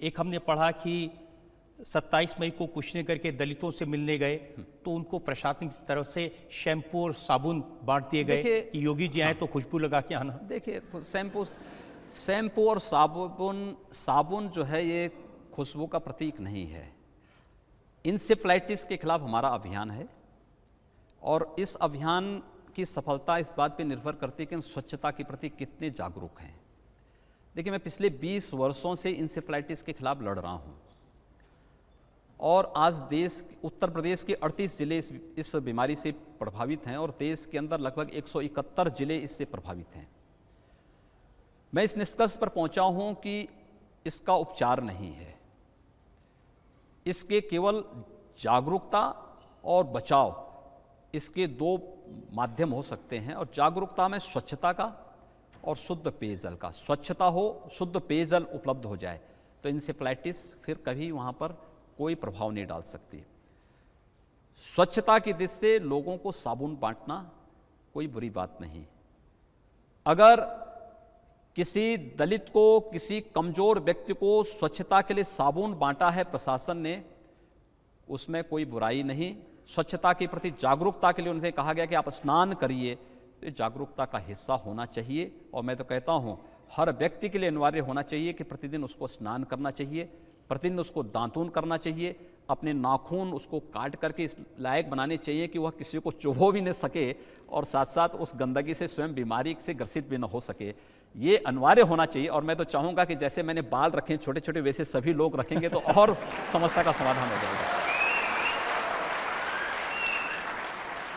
एक हमने पढ़ा कि 27 मई को कुशीनगर के दलितों से मिलने गए, तो उनको प्रशासन की तरफ से शैम्पू और साबुन बांट दिए गए कि योगी जी आए तो खुशबू लगा के आना। देखिए, शैम्पू और साबुन जो है ये खुशबू का प्रतीक नहीं है। इंसेफ्लाइटिस के खिलाफ हमारा अभियान है, और इस अभियान की सफलता इस बात पे निर्भर करती है कि हम स्वच्छता के प्रति कितने जागरूक हैं। देखिए, मैं पिछले 20 वर्षों से इंसेफ्लाइटिस के खिलाफ लड़ रहा हूँ, और आज उत्तर प्रदेश के 38 जिले इस बीमारी से प्रभावित हैं, और देश के अंदर लगभग 171 जिले इससे प्रभावित हैं। मैं इस निष्कर्ष पर पहुंचा हूं कि इसका उपचार नहीं है। इसके केवल जागरूकता और बचाव, इसके 2 माध्यम हो सकते हैं, और जागरूकता में स्वच्छता का और शुद्ध पेयजल का। स्वच्छता हो, शुद्ध पेयजल उपलब्ध हो जाए, तो इंसेफ्लाइटिस फिर कभी वहाँ पर कोई प्रभाव नहीं डाल सकती। स्वच्छता की दृष्टि से लोगों को साबुन बांटना कोई बुरी बात नहीं। अगर किसी दलित को, किसी कमजोर व्यक्ति को स्वच्छता के लिए साबुन बांटा है प्रशासन ने, उसमें कोई बुराई नहीं। स्वच्छता के प्रति जागरूकता के लिए उनसे कहा गया कि आप स्नान करिए, तो ये जागरूकता का हिस्सा होना चाहिए। और मैं तो कहता हूँ हर व्यक्ति के लिए अनिवार्य होना चाहिए कि प्रतिदिन उसको स्नान करना चाहिए, प्रतिदिन उसको दांतून करना चाहिए, अपने नाखून उसको काट करके इस लायक बनाने चाहिए कि वह किसी को चुभो भी न सके, और साथ साथ उस गंदगी से स्वयं बीमारी से ग्रसित भी न हो सके। ये अनिवार्य होना चाहिए। और मैं तो चाहूँगा कि जैसे मैंने बाल रखे छोटे छोटे, वैसे सभी लोग रखेंगे तो और समस्या का समाधान हो जाएगा।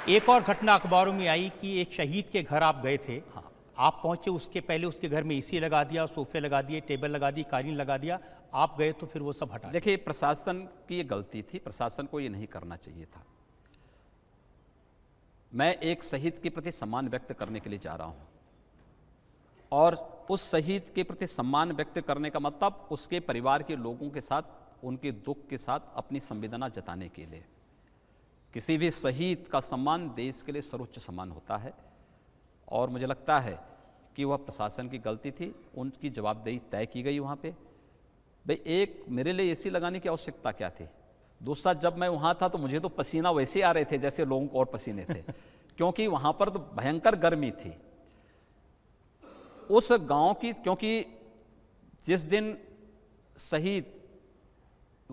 एक और घटना अखबारों में आई कि एक शहीद के घर आप गए थे। हाँ। आप पहुंचे, उसके पहले उसके घर में एसी लगा दिया, सोफे लगा दिए, टेबल लगा दी, कालीन लगा दिया। आप गए तो फिर वो सब हटा। देखिए, प्रशासन की ये गलती थी, प्रशासन को ये नहीं करना चाहिए था। मैं एक शहीद के प्रति सम्मान व्यक्त करने के लिए जा रहा हूं, और उस शहीद के प्रति सम्मान व्यक्त करने का मतलब उसके परिवार के लोगों के साथ, उनके दुख के साथ अपनी संवेदना जताने के लिए। किसी भी शहीद का सम्मान देश के लिए सर्वोच्च सम्मान होता है, और मुझे लगता है कि वह प्रशासन की गलती थी, उनकी जवाबदेही तय की गई वहाँ पे। भाई, एक मेरे लिए एसी लगाने की आवश्यकता क्या थी? दूसरा, जब मैं वहाँ था तो मुझे तो पसीना वैसे आ रहे थे जैसे लोगों को और पसीने थे क्योंकि वहाँ पर तो भयंकर गर्मी थी। उस गांव की, क्योंकि जिस दिन शहीद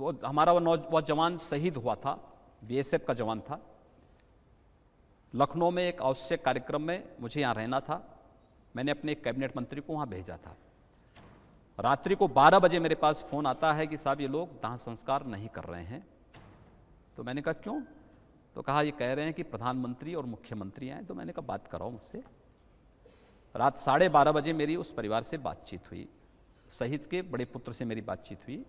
वो हमारा वो जवान शहीद हुआ था, बीएसएफ का जवान था। लखनऊ में एक आवश्यक कार्यक्रम में मुझे यहाँ रहना था। मैंने अपने एक कैबिनेट मंत्री को वहाँ भेजा था। रात्रि को 12 बजे मेरे पास फ़ोन आता है कि साहब ये लोग दाह संस्कार नहीं कर रहे हैं। तो मैंने कहा क्यों? तो कहा ये कह रहे हैं कि प्रधानमंत्री और मुख्यमंत्री आए। तो मैंने कहा बात कराओ मुझसे। रात 12:30 बजे मेरी उस परिवार से बातचीत हुई, शहीद के बड़े पुत्र से मेरी बातचीत हुई।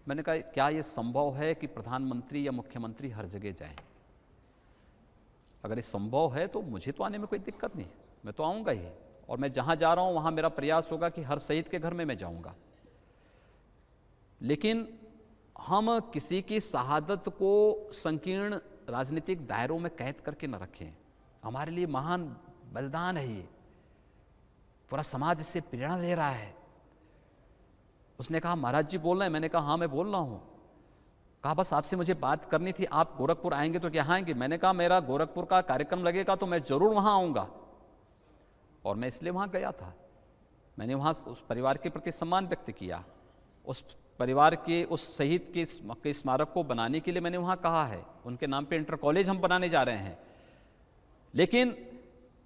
मैंने कहा क्या ये संभव है कि प्रधानमंत्री या मुख्यमंत्री हर जगह जाएं? अगर ये संभव है तो मुझे तो आने में कोई दिक्कत नहीं, मैं तो आऊँगा ही, और मैं जहाँ जा रहा हूँ वहाँ मेरा प्रयास होगा कि हर शहीद के घर में मैं जाऊँगा। लेकिन हम किसी की शहादत को संकीर्ण राजनीतिक दायरों में कैद करके न रखें। हमारे लिए महान बलिदान है ये, पूरा समाज इससे प्रेरणा ले रहा है। उसने कहा महाराज जी बोल रहे हैं? मैंने कहा हाँ मैं बोल रहा हूँ। कहा बस आपसे मुझे बात करनी थी, आप गोरखपुर आएंगे तो क्या आएंगे? मैंने कहा मेरा गोरखपुर का कार्यक्रम लगेगा तो मैं जरूर वहाँ आऊँगा, और मैं इसलिए वहाँ गया था। मैंने वहाँ उस परिवार के प्रति सम्मान व्यक्त किया, उस परिवार के उस शहीद के स्मारक को बनाने के लिए मैंने वहाँ कहा है। उनके नाम पे इंटर कॉलेज हम बनाने जा रहे हैं। लेकिन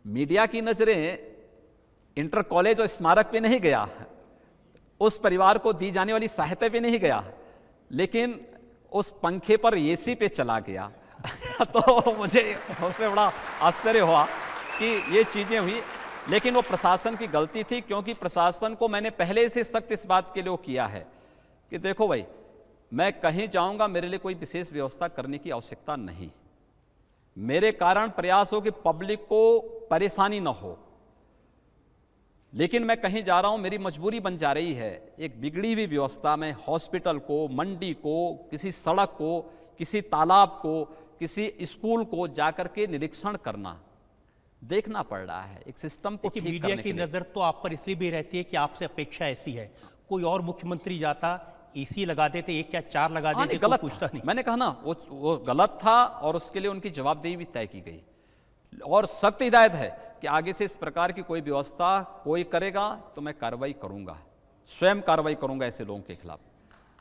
मीडिया की नज़रें इंटर कॉलेज और स्मारक पे नहीं गया, उस परिवार को दी जाने वाली सहायता पे नहीं गया, लेकिन उस पंखे पर एसी पे चला गया। तो मुझे उसमें बड़ा आश्चर्य हुआ कि ये चीज़ें हुई। लेकिन वो प्रशासन की गलती थी, क्योंकि प्रशासन को मैंने पहले से सख्त इस बात के लिए किया है कि देखो भाई, मैं कहीं जाऊंगा मेरे लिए कोई विशेष व्यवस्था करने की आवश्यकता नहीं। मेरे कारण प्रयास हो कि पब्लिक को परेशानी न हो, लेकिन मैं कहीं जा रहा हूं, मेरी मजबूरी बन जा रही है। एक बिगड़ी हुई व्यवस्था में हॉस्पिटल को, मंडी को, किसी सड़क को, किसी तालाब को, किसी स्कूल को जाकर के निरीक्षण करना, देखना पड़ रहा है। एक सिस्टम को ठीक करने के लिए। मीडिया की नजर तो आप पर इसलिए भी रहती है कि आपसे अपेक्षा ऐसी है। कोई और मुख्यमंत्री जाता, एसी लगा देते, एक क्या 4 लगा देते, गलत पूछता नहीं। मैंने कहा ना वो गलत था, और उसके लिए उनकी जवाबदेही भी तय की गई, और सख्त हिदायत है कि आगे से इस प्रकार की कोई व्यवस्था कोई करेगा तो मैं कार्रवाई करूंगा, स्वयं कार्रवाई करूंगा ऐसे लोगों के खिलाफ।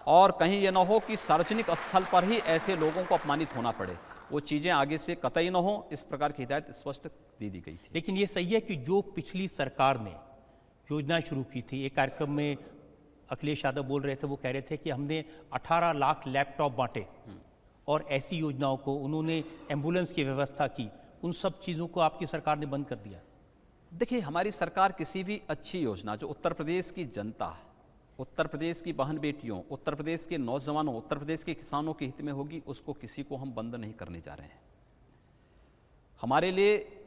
और कहीं ये ना हो कि सार्वजनिक स्थल पर ही ऐसे लोगों को अपमानित होना पड़े, वो चीजें आगे से कतई न हो, इस प्रकार की हिदायत स्पष्ट दी गई थी। लेकिन ये सही है कि जो पिछली सरकार ने योजना शुरू की थी, एक कार्यक्रम में अखिलेश यादव बोल रहे थे, वो कह रहे थे कि हमने 18 लाख लैपटॉप बांटे, और ऐसी योजनाओं को उन्होंने एम्बुलेंस की व्यवस्था की, उन सब चीज़ों को आपकी सरकार ने बंद कर दिया। देखिए, हमारी सरकार किसी भी अच्छी योजना जो उत्तर प्रदेश की जनता, उत्तर प्रदेश की बहन बेटियों, उत्तर प्रदेश के नौजवानों, उत्तर प्रदेश के किसानों के हित में होगी, उसको किसी को हम बंद नहीं करने जा रहे हैं। हमारे लिए,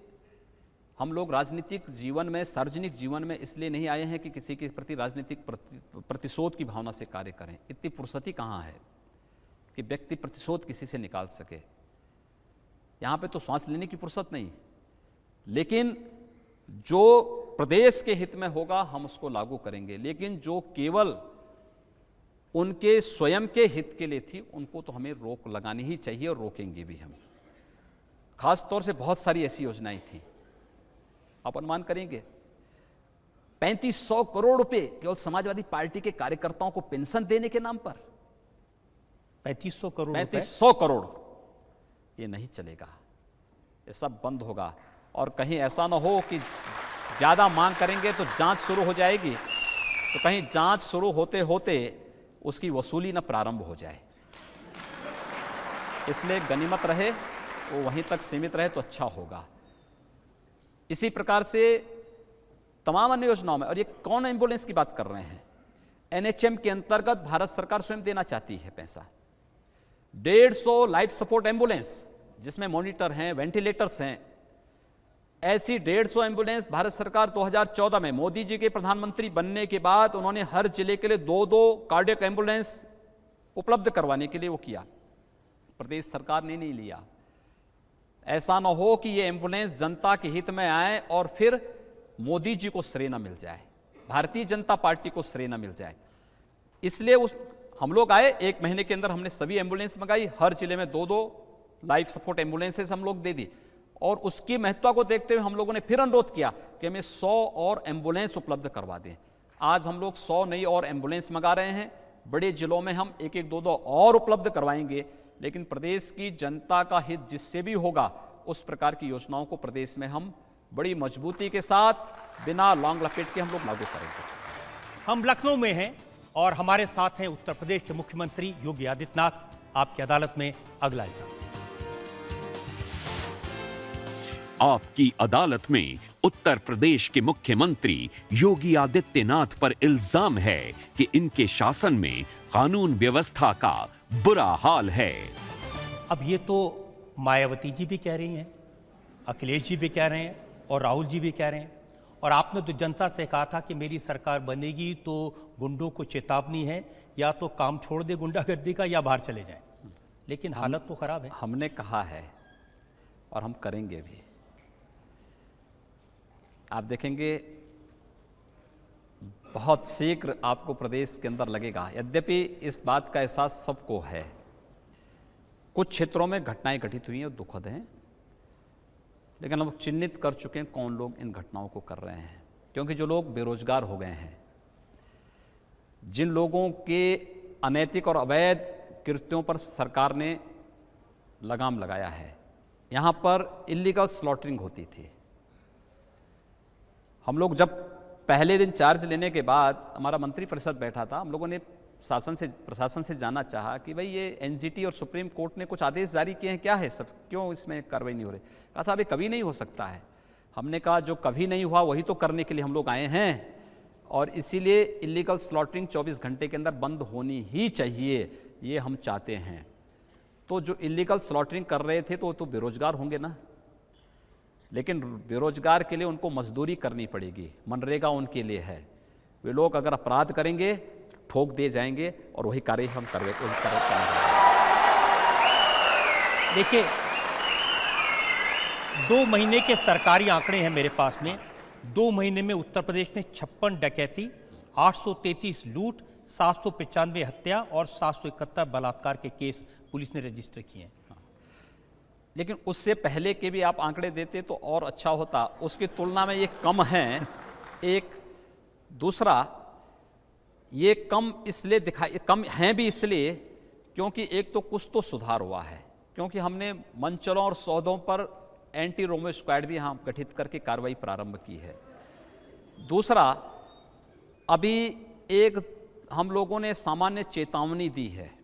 हम लोग राजनीतिक जीवन में, सार्वजनिक जीवन में इसलिए नहीं आए हैं कि किसी के प्रति राजनीतिक प्रतिशोध की भावना से कार्य करें। इतनी फुर्सती कहाँ है कि व्यक्ति प्रतिशोध किसी से निकाल सके। यहाँ पे तो श्वास लेने की फुर्सत नहीं, लेकिन जो प्रदेश के हित में होगा हम उसको लागू करेंगे। लेकिन जो केवल उनके स्वयं के हित के लिए थी, उनको तो हमें रोक लगानी ही चाहिए, और रोकेंगे भी हम। खास तौर से बहुत सारी ऐसी योजनाएं थी, आप अनुमान करेंगे 3500 करोड़ रुपए केवल समाजवादी पार्टी के कार्यकर्ताओं को पेंशन देने के नाम पर। 3500 करोड़ 3500 करोड़, ये नहीं चलेगा, ये सब बंद होगा। और कहीं ऐसा ना हो कि ज़्यादा मांग करेंगे तो जांच शुरू हो जाएगी, तो कहीं जांच शुरू होते होते उसकी वसूली न प्रारंभ हो जाए। इसलिए गनीमत रहे, वो वहीं तक सीमित रहे तो अच्छा होगा। इसी प्रकार से तमाम अन्य योजनाओं में, और ये कौन एम्बुलेंस की बात कर रहे हैं, एनएचएम के अंतर्गत भारत सरकार स्वयं देना चाहती है पैसा। 150 लाइफ सपोर्ट एम्बुलेंस, जिसमें मॉनिटर हैं, वेंटिलेटर्स हैं, ऐसी 150 एम्बुलेंस भारत सरकार 2014 में मोदी जी के प्रधानमंत्री बनने के बाद उन्होंने हर जिले के लिए 2-2 कार्डियक एम्बुलेंस उपलब्ध करवाने के लिए वो किया। प्रदेश सरकार ने नहीं लिया। ऐसा ना हो कि ये एम्बुलेंस जनता के हित में आए और फिर मोदी जी को श्रेय न मिल जाए, भारतीय जनता पार्टी को श्रेय न मिल जाए। इसलिए हम लोग आए, 1 महीने के अंदर हमने सभी एम्बुलेंस मंगाई, हर जिले में 2-2 लाइफ सपोर्ट एम्बुलेंसेस हम लोग दे दी। और उसकी महत्ता को देखते हुए हम लोगों ने फिर अनुरोध किया कि हमें 100 और एम्बुलेंस उपलब्ध करवा दें। आज हम लोग 100 नई और एम्बुलेंस मंगा रहे हैं। बड़े जिलों में हम एक एक दो दो और उपलब्ध करवाएंगे, लेकिन प्रदेश की जनता का हित जिससे भी होगा उस प्रकार की योजनाओं को प्रदेश में हम बड़ी मजबूती के साथ बिना लॉन्ग लपेट के हम लोग लागू करेंगे। हम लखनऊ में हैं और हमारे साथ हैं उत्तर प्रदेश के मुख्यमंत्री योगी आदित्यनाथ। आपकी अदालत में अगला इल्जाम। आपकी अदालत में उत्तर प्रदेश के मुख्यमंत्री योगी आदित्यनाथ पर इल्जाम है कि इनके शासन में कानून व्यवस्था का बुरा हाल है। अब ये तो मायावती जी भी कह रही हैं, अखिलेश जी भी कह रहे हैं और राहुल जी भी कह रहे हैं, और आपने तो जनता से कहा था कि मेरी सरकार बनेगी तो गुंडों को चेतावनी है, या तो काम छोड़ दे गुंडागर्दी का या बाहर चले जाएं। लेकिन हालत तो खराब है। हमने कहा है और हम करेंगे भी। आप देखेंगे बहुत शीघ्र आपको प्रदेश के अंदर लगेगा, यद्यपि इस बात का एहसास सबको है, कुछ क्षेत्रों में घटनाएं घटित हुई हैं और दुखद हैं, लेकिन हम चिन्हित कर चुके हैं कौन लोग इन घटनाओं को कर रहे हैं। क्योंकि जो लोग बेरोजगार हो गए हैं, जिन लोगों के अनैतिक और अवैध कृत्यों पर सरकार ने लगाम लगाया है, यहाँ पर इलीगल स्लॉटरिंग होती थी। हम लोग जब पहले दिन चार्ज लेने के बाद हमारा मंत्रिपरिषद बैठा था, हम लोगों ने प्रशासन से जानना चाहा कि भाई ये एनजीटी और सुप्रीम कोर्ट ने कुछ आदेश जारी किए हैं, क्या है सब, क्यों इसमें कार्रवाई नहीं हो रही। कहा साहब ये कभी नहीं हो सकता है। हमने कहा जो कभी नहीं हुआ वही तो करने के लिए हम लोग आए हैं, और इसीलिए इलीगल स्लॉटरिंग 24 घंटे के अंदर बंद होनी ही चाहिए, ये हम चाहते हैं। तो जो इलीगल स्लॉटरिंग कर रहे थे तो बेरोजगार होंगे ना, लेकिन बेरोजगार के लिए उनको मजदूरी करनी पड़ेगी, मनरेगा उनके लिए है। वे लोग अगर अपराध करेंगे ठोक दिए जाएंगे और वही कार्य हम कर रहे। देखिए 2 महीने के सरकारी आंकड़े हैं मेरे पास में। 2 महीने में उत्तर प्रदेश में 56 डकैती, 833 लूट, 795 हत्या और 771 बलात्कार के केस पुलिस ने रजिस्टर किए हैं। लेकिन उससे पहले के भी आप आंकड़े देते तो और अच्छा होता, उसकी तुलना में ये कम हैं। एक दूसरा ये कम इसलिए कम हैं भी इसलिए क्योंकि एक तो कुछ तो सुधार हुआ है, क्योंकि हमने मंचलों और सौदों पर एंटी रोमो स्क्वाड भी यहाँ गठित करके कार्रवाई प्रारंभ की है। दूसरा, अभी एक हम लोगों ने सामान्य चेतावनी दी है।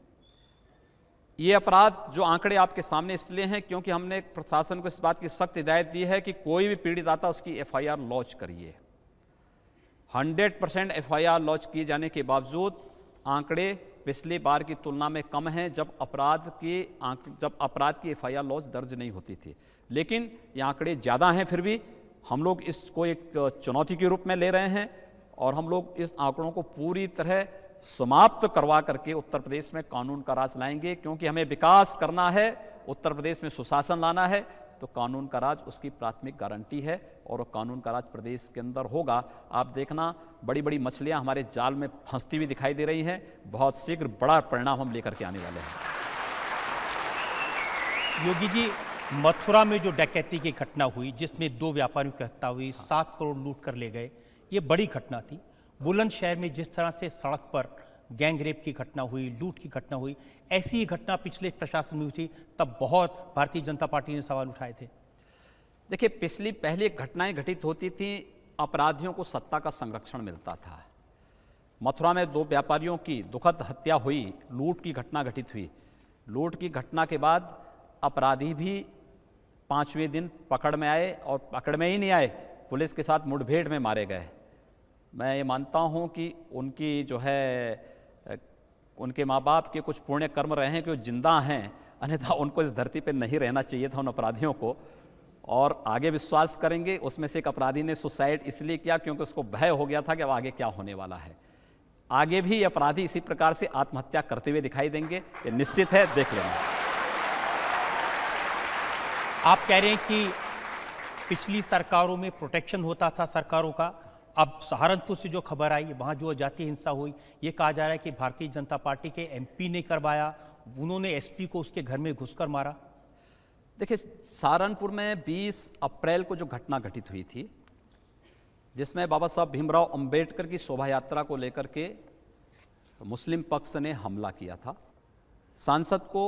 ये अपराध जो आंकड़े आपके सामने इसलिए हैं क्योंकि हमने प्रशासन को इस बात की सख्त हिदायत दी है कि कोई भी पीड़ित आता उसकी एफआईआर लॉन्च करिए। 100% एफआईआर लॉन्च किए जाने के बावजूद आंकड़े पिछली बार की तुलना में कम हैं, जब अपराध की एफआईआर लॉन्च दर्ज नहीं होती थी। लेकिन ये आंकड़े ज़्यादा हैं, फिर भी हम लोग इसको एक चुनौती के रूप में ले रहे हैं और हम लोग इस आंकड़ों को पूरी तरह समाप्त करवा करके उत्तर प्रदेश में कानून का राज लाएंगे, क्योंकि हमें विकास करना है, उत्तर प्रदेश में सुशासन लाना है, तो कानून का राज उसकी प्राथमिक गारंटी है और वो कानून का राज प्रदेश के अंदर होगा। आप देखना बड़ी बड़ी मछलियां हमारे जाल में फंसती हुई दिखाई दे रही हैं, बहुत शीघ्र बड़ा परिणाम हम लेकर के आने वाले हैं। योगी जी, मथुरा में जो डकैती की घटना हुई जिसमें 2 व्यापारियों की हत्या हुई, 7 करोड़ लूट कर ले गए, ये बड़ी घटना थी। बुलंदशहर में जिस तरह से सड़क पर गैंग रेप की घटना हुई, लूट की घटना हुई, ऐसी ही घटना पिछले प्रशासन में हुई थी, तब बहुत भारतीय जनता पार्टी ने सवाल उठाए थे। देखिए पहले घटनाएं घटित होती थी, अपराधियों को सत्ता का संरक्षण मिलता था। मथुरा में 2 व्यापारियों की दुखद हत्या हुई, लूट की घटना घटित हुई। लूट की घटना के बाद अपराधी भी 5वें दिन पकड़ में आए, और पकड़ में ही नहीं आए, पुलिस के साथ मुठभेड़ में मारे गए। मैं ये मानता हूँ कि उनकी जो है उनके माँ बाप के कुछ पुण्य कर्म रहे हैं कि वो जिंदा हैं, अन्यथा उनको इस धरती पर नहीं रहना चाहिए था उन अपराधियों को। और आगे विश्वास करेंगे, उसमें से एक अपराधी ने सुसाइड इसलिए किया क्योंकि उसको भय हो गया था कि अब आगे क्या होने वाला है। आगे भी ये अपराधी इसी प्रकार से आत्महत्या करते हुए दिखाई देंगे, ये निश्चित है, देख लेना। आप कह रहे हैं कि पिछली सरकारों में प्रोटेक्शन होता था सरकारों का, अब सहारनपुर से जो खबर आई, वहाँ जो जातीय हिंसा हुई, ये कहा जा रहा है कि भारतीय जनता पार्टी के एमपी ने करवाया, उन्होंने एसपी को उसके घर में घुसकर मारा। देखिए, सहारनपुर में 20 अप्रैल को जो घटना घटित हुई थी, जिसमें बाबा साहब भीमराव अंबेडकर की शोभा यात्रा को लेकर के तो मुस्लिम पक्ष ने हमला किया था। सांसद को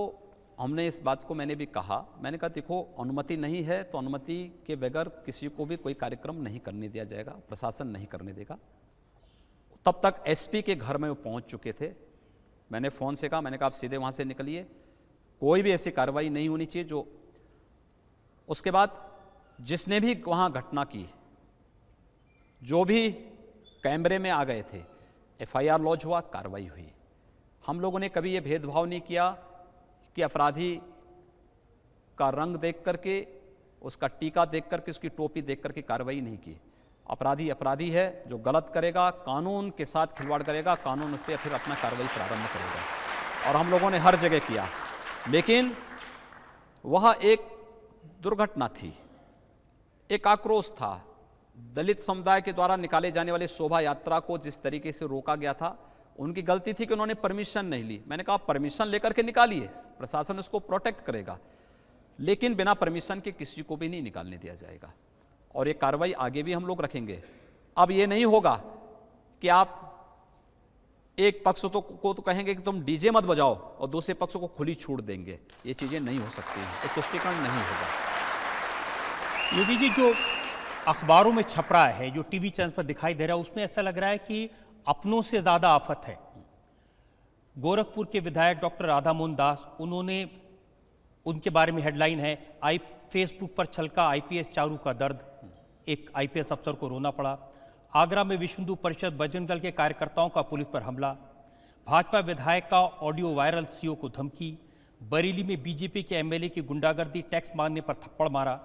हमने इस बात को मैंने भी कहा, मैंने कहा देखो अनुमति नहीं है तो अनुमति के बगैर किसी को भी कोई कार्यक्रम नहीं करने दिया जाएगा, प्रशासन नहीं करने देगा। तब तक एसपी के घर में वो पहुंच चुके थे। मैंने फ़ोन से कहा, मैंने कहा आप सीधे वहाँ से निकलिए, कोई भी ऐसी कार्रवाई नहीं होनी चाहिए जो। उसके बाद जिसने भी वहाँ घटना की, जो भी कैमरे में आ गए थे, एफआईआर लॉन्च हुआ, कार्रवाई हुई। हम लोगों ने कभी ये भेदभाव नहीं किया कि अपराधी का रंग देख करके, उसका टीका देख करके, उसकी टोपी देख करके कार्रवाई नहीं की। अपराधी अपराधी है, जो गलत करेगा, कानून के साथ खिलवाड़ करेगा, कानून उस पर फिर अपना कार्रवाई प्रारंभ करेगा। और हम लोगों ने हर जगह किया। लेकिन वह एक दुर्घटना थी, एक आक्रोश था। दलित समुदाय के द्वारा निकाले जाने वाले शोभा यात्रा को जिस तरीके से रोका गया था, उनकी गलती थी कि उन्होंने परमिशन नहीं ली। मैंने कहा परमिशन लेकर के निकालिए, प्रशासन उसको प्रोटेक्ट करेगा, लेकिन बिना परमिशन के किसी को भी नहीं निकालने दिया जाएगा। और ये कार्रवाई आगे भी हम लोग रखेंगे। अब ये नहीं होगा कि आप एक पक्ष को तो कहेंगे कि तुम डीजे मत बजाओ और दूसरे पक्ष को खुली छूट देंगे। ये चीज़ें नहीं हो सकती हैं, ये तुष्टिकरण नहीं होगा। योगी जी, जो अखबारों में छप रहा है, जो टीवी चैनल पर दिखाई दे रहा है, उसमें ऐसा लग रहा है कि अपनों से ज़्यादा आफत है। गोरखपुर के विधायक डॉक्टर राधा मोहन दास, उनके बारे में हेडलाइन है, फेसबुक पर छलका आईपीएस चारू का दर्द, एक आईपीएस अफसर को रोना पड़ा। आगरा में विश्व हिंदू परिषद बजरंग दल के कार्यकर्ताओं का पुलिस पर हमला। भाजपा विधायक का ऑडियो वायरल, सीओ को धमकी। बरेली में बीजेपी के एमएलए की गुंडागर्दी, टैक्स मांगने पर थप्पड़ मारा।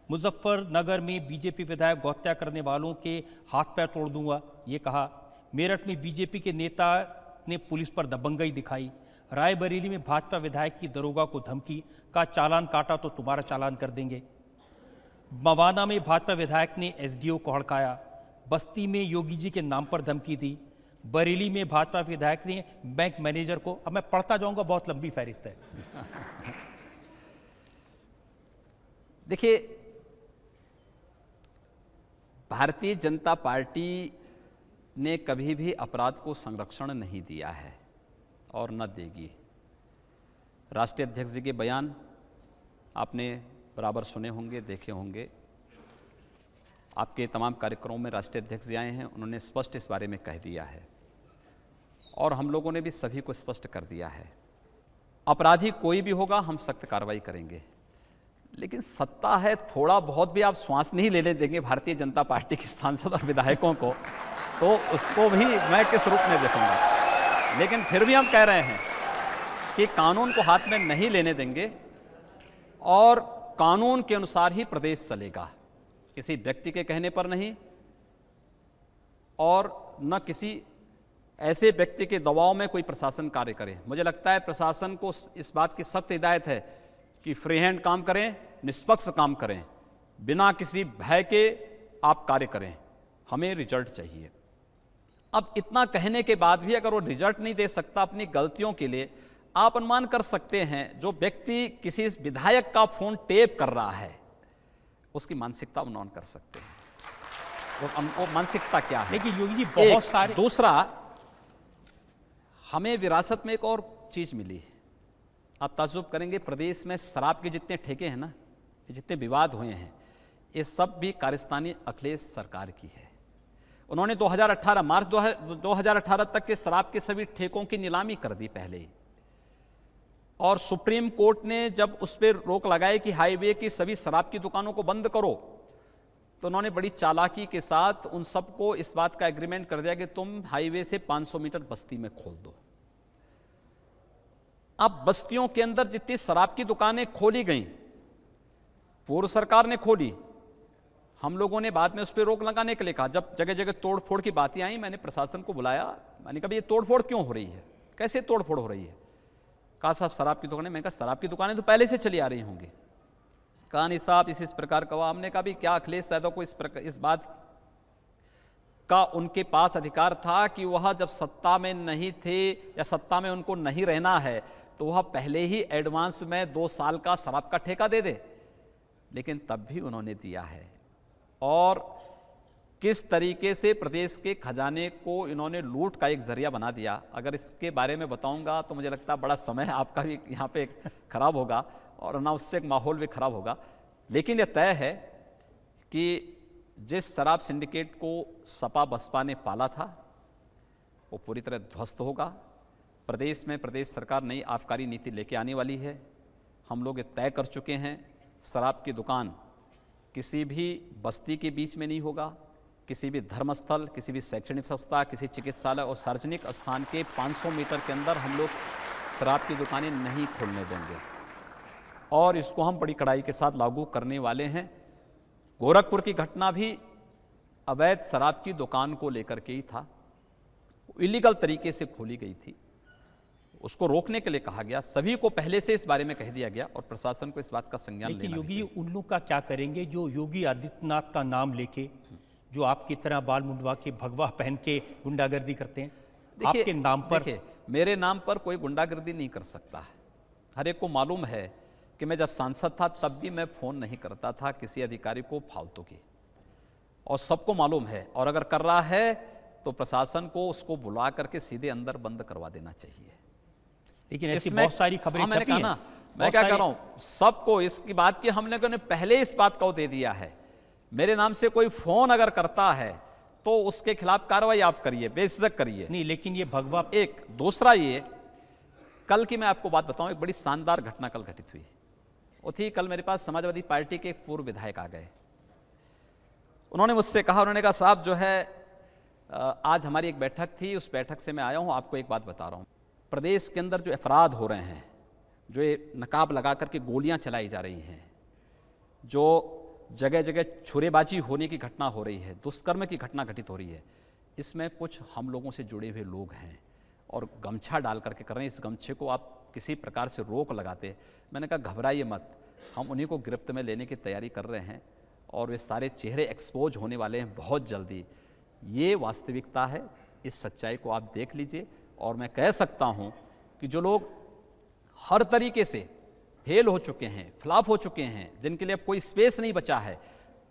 मुजफ्फरनगर में बीजेपी विधायक गौहत्या करने वालों के हाथ पैर तोड़ दूंगा, ये कहा। मेरठ में बीजेपी के नेता ने पुलिस पर दबंगई दिखाई। रायबरेली में भाजपा विधायक की दरोगा को धमकी, का चालान काटा तो तुम्हारा चालान कर देंगे। मवाना में भाजपा विधायक ने एसडीओ को हड़काया। बस्ती में योगी जी के नाम पर धमकी दी। बरेली में भाजपा विधायक ने बैंक मैनेजर को, अब मैं पढ़ता जाऊंगा, बहुत लंबी फहरिस्त है। देखिए, भारतीय जनता पार्टी ने कभी भी अपराध को संरक्षण नहीं दिया है और न देगी। राष्ट्रीय अध्यक्ष जी के बयान आपने बराबर सुने होंगे, देखे होंगे। आपके तमाम कार्यक्रमों में राष्ट्रीय अध्यक्ष जी आए हैं, उन्होंने स्पष्ट इस बारे में कह दिया है और हम लोगों ने भी सभी को स्पष्ट कर दिया है। अपराधी कोई भी होगा, हम सख्त कार्रवाई करेंगे। लेकिन सत्ता है, थोड़ा बहुत भी आप श्वास नहीं लेने देंगे भारतीय जनता पार्टी के सांसद और विधायकों को, तो उसको भी मैं किस रूप में देखूंगा। लेकिन फिर भी हम कह रहे हैं कि कानून को हाथ में नहीं लेने देंगे और कानून के अनुसार ही प्रदेश चलेगा, किसी व्यक्ति के कहने पर नहीं और न किसी ऐसे व्यक्ति के दबाव में कोई प्रशासन कार्य करे। मुझे लगता है प्रशासन को इस बात की सख्त हिदायत है कि फ्री हैंड काम करें, निष्पक्ष काम करें, बिना किसी भय के आप कार्य करें, हमें रिजल्ट चाहिए। अब इतना कहने के बाद भी अगर वो रिजल्ट नहीं दे सकता अपनी गलतियों के लिए, आप अनुमान कर सकते हैं जो व्यक्ति किसी विधायक का फोन टेप कर रहा है उसकी मानसिकता अनुमान कर सकते हैं वो मानसिकता क्या है। लेकिन योगी जी, बहुत सारे, दूसरा, हमें विरासत में एक और चीज मिली। आप ताज्जुब करेंगे, प्रदेश में शराब के जितने ठेके हैं ना, जितने विवाद हुए हैं, ये सब भी कारस्तानी अखिलेश सरकार की है। उन्होंने 2018 मार्च 2018 तक के शराब के सभी ठेकों की नीलामी कर दी पहले ही, और सुप्रीम कोर्ट ने जब उस पर रोक लगाई कि हाईवे की सभी शराब की दुकानों को बंद करो, तो उन्होंने बड़ी चालाकी के साथ उन सबको इस बात का एग्रीमेंट कर दिया कि तुम हाईवे से 500 मीटर बस्ती में खोल दो। अब बस्तियों के अंदर जितनी शराब की दुकानें खोली गईं, पूर्व सरकार ने खोली, हम लोगों ने बाद में उस पर रोक लगाने के लिए कहा। जब जगह जगह तोड़फोड़ की बातें आई, मैंने प्रशासन को बुलाया, मैंने कहा ये तोड़फोड़ क्यों हो रही है, कैसे तोड़फोड़ हो रही है। कहा साहब शराब की दुकानें। मैं कहा शराब की दुकानें तो पहले से चली आ रही होंगी। कहा नहीं साहब इस प्रकार का। हमने कहा भी क्या अखिलेश यादव को इस बात का उनके पास अधिकार था कि वह जब सत्ता में नहीं थे या सत्ता में उनको नहीं रहना है तो वह पहले ही एडवांस में 2 साल का शराब का ठेका दे दे, लेकिन तब भी उन्होंने दिया है। और किस तरीके से प्रदेश के खजाने को इन्होंने लूट का एक जरिया बना दिया, अगर इसके बारे में बताऊंगा तो मुझे लगता है बड़ा समय आपका भी यहाँ पे खराब होगा और अनावश्यक माहौल भी खराब होगा। लेकिन यह तय है कि जिस शराब सिंडिकेट को सपा बसपा ने पाला था वो पूरी तरह ध्वस्त होगा। प्रदेश में प्रदेश सरकार नई आबकारी नीति लेके आने वाली है। हम लोग ये तय कर चुके हैं, शराब की दुकान किसी भी बस्ती के बीच में नहीं होगा, किसी भी धर्मस्थल, किसी भी शैक्षणिक संस्था, किसी चिकित्सालय और सार्वजनिक स्थान के 500 मीटर के अंदर हम लोग शराब की दुकानें नहीं खोलने देंगे और इसको हम बड़ी कड़ाई के साथ लागू करने वाले हैं। गोरखपुर की घटना भी अवैध शराब की दुकान को लेकर के ही था, इलीगल तरीके से खोली गई थी, उसको रोकने के लिए कहा गया। सभी को पहले से इस बारे में कह दिया गया और प्रशासन को इस बात का संज्ञान लेना लेकिन योगी चाहिए। उन लोग का क्या करेंगे जो योगी आदित्यनाथ का नाम लेके जो आपकी तरह बाल मुंडवा के भगवा पहन के गुंडागर्दी करते हैं? आपके नाम पर देखिए, मेरे नाम पर कोई गुंडागर्दी नहीं कर सकता है। हर एक को मालूम है कि मैं जब सांसद था तब भी मैं फ़ोन नहीं करता था किसी अधिकारी को फालतू की, और सबको मालूम है। और अगर कर रहा है तो प्रशासन को उसको बुला करके सीधे अंदर बंद करवा देना चाहिए। लेकिन ऐसी इसमें- बहुत सारी खबरें हाँ, मैंने छपी कहा हैं। ना, मैं बहुत क्या सारी- कर रहा हूं, सबको इसकी बात की हमने पहले इस बात को दे दिया है। मेरे नाम से कोई फोन अगर करता है तो उसके खिलाफ कार्रवाई आप करिए, बेझिझक करिए। नहीं, लेकिन ये भगवा एक दूसरा ये, कल की मैं आपको बात बताऊं, एक बड़ी शानदार घटना कल घटित हुई। वो थी, कल मेरे पास समाजवादी पार्टी के एक पूर्व विधायक आ गए। उन्होंने मुझसे कहा, उन्होंने कहा साहब जो है आज हमारी एक बैठक थी, उस बैठक से मैं आया हूं, आपको एक बात बता रहा हूं। प्रदेश के अंदर जो अपराध हो रहे हैं, जो ये नकाब लगा करके गोलियां चलाई जा रही हैं, जो जगह जगह छुरेबाजी होने की घटना हो रही है, दुष्कर्म की घटना घटित हो रही है, इसमें कुछ हम लोगों से जुड़े हुए लोग हैं और गमछा डाल करके कर रहे हैं। इस गमछे को आप किसी प्रकार से रोक लगाते। मैंने कहा घबराइए मत, हम उन्हीं को गिरफ्त में लेने की तैयारी कर रहे हैं और वे सारे चेहरे एक्सपोज होने वाले हैं बहुत जल्दी। ये वास्तविकता है, इस सच्चाई को आप देख लीजिए। और मैं कह सकता हूं कि जो लोग हर तरीके से फेल हो चुके हैं, फ्लॉप हो चुके हैं, जिनके लिए अब कोई स्पेस नहीं बचा है,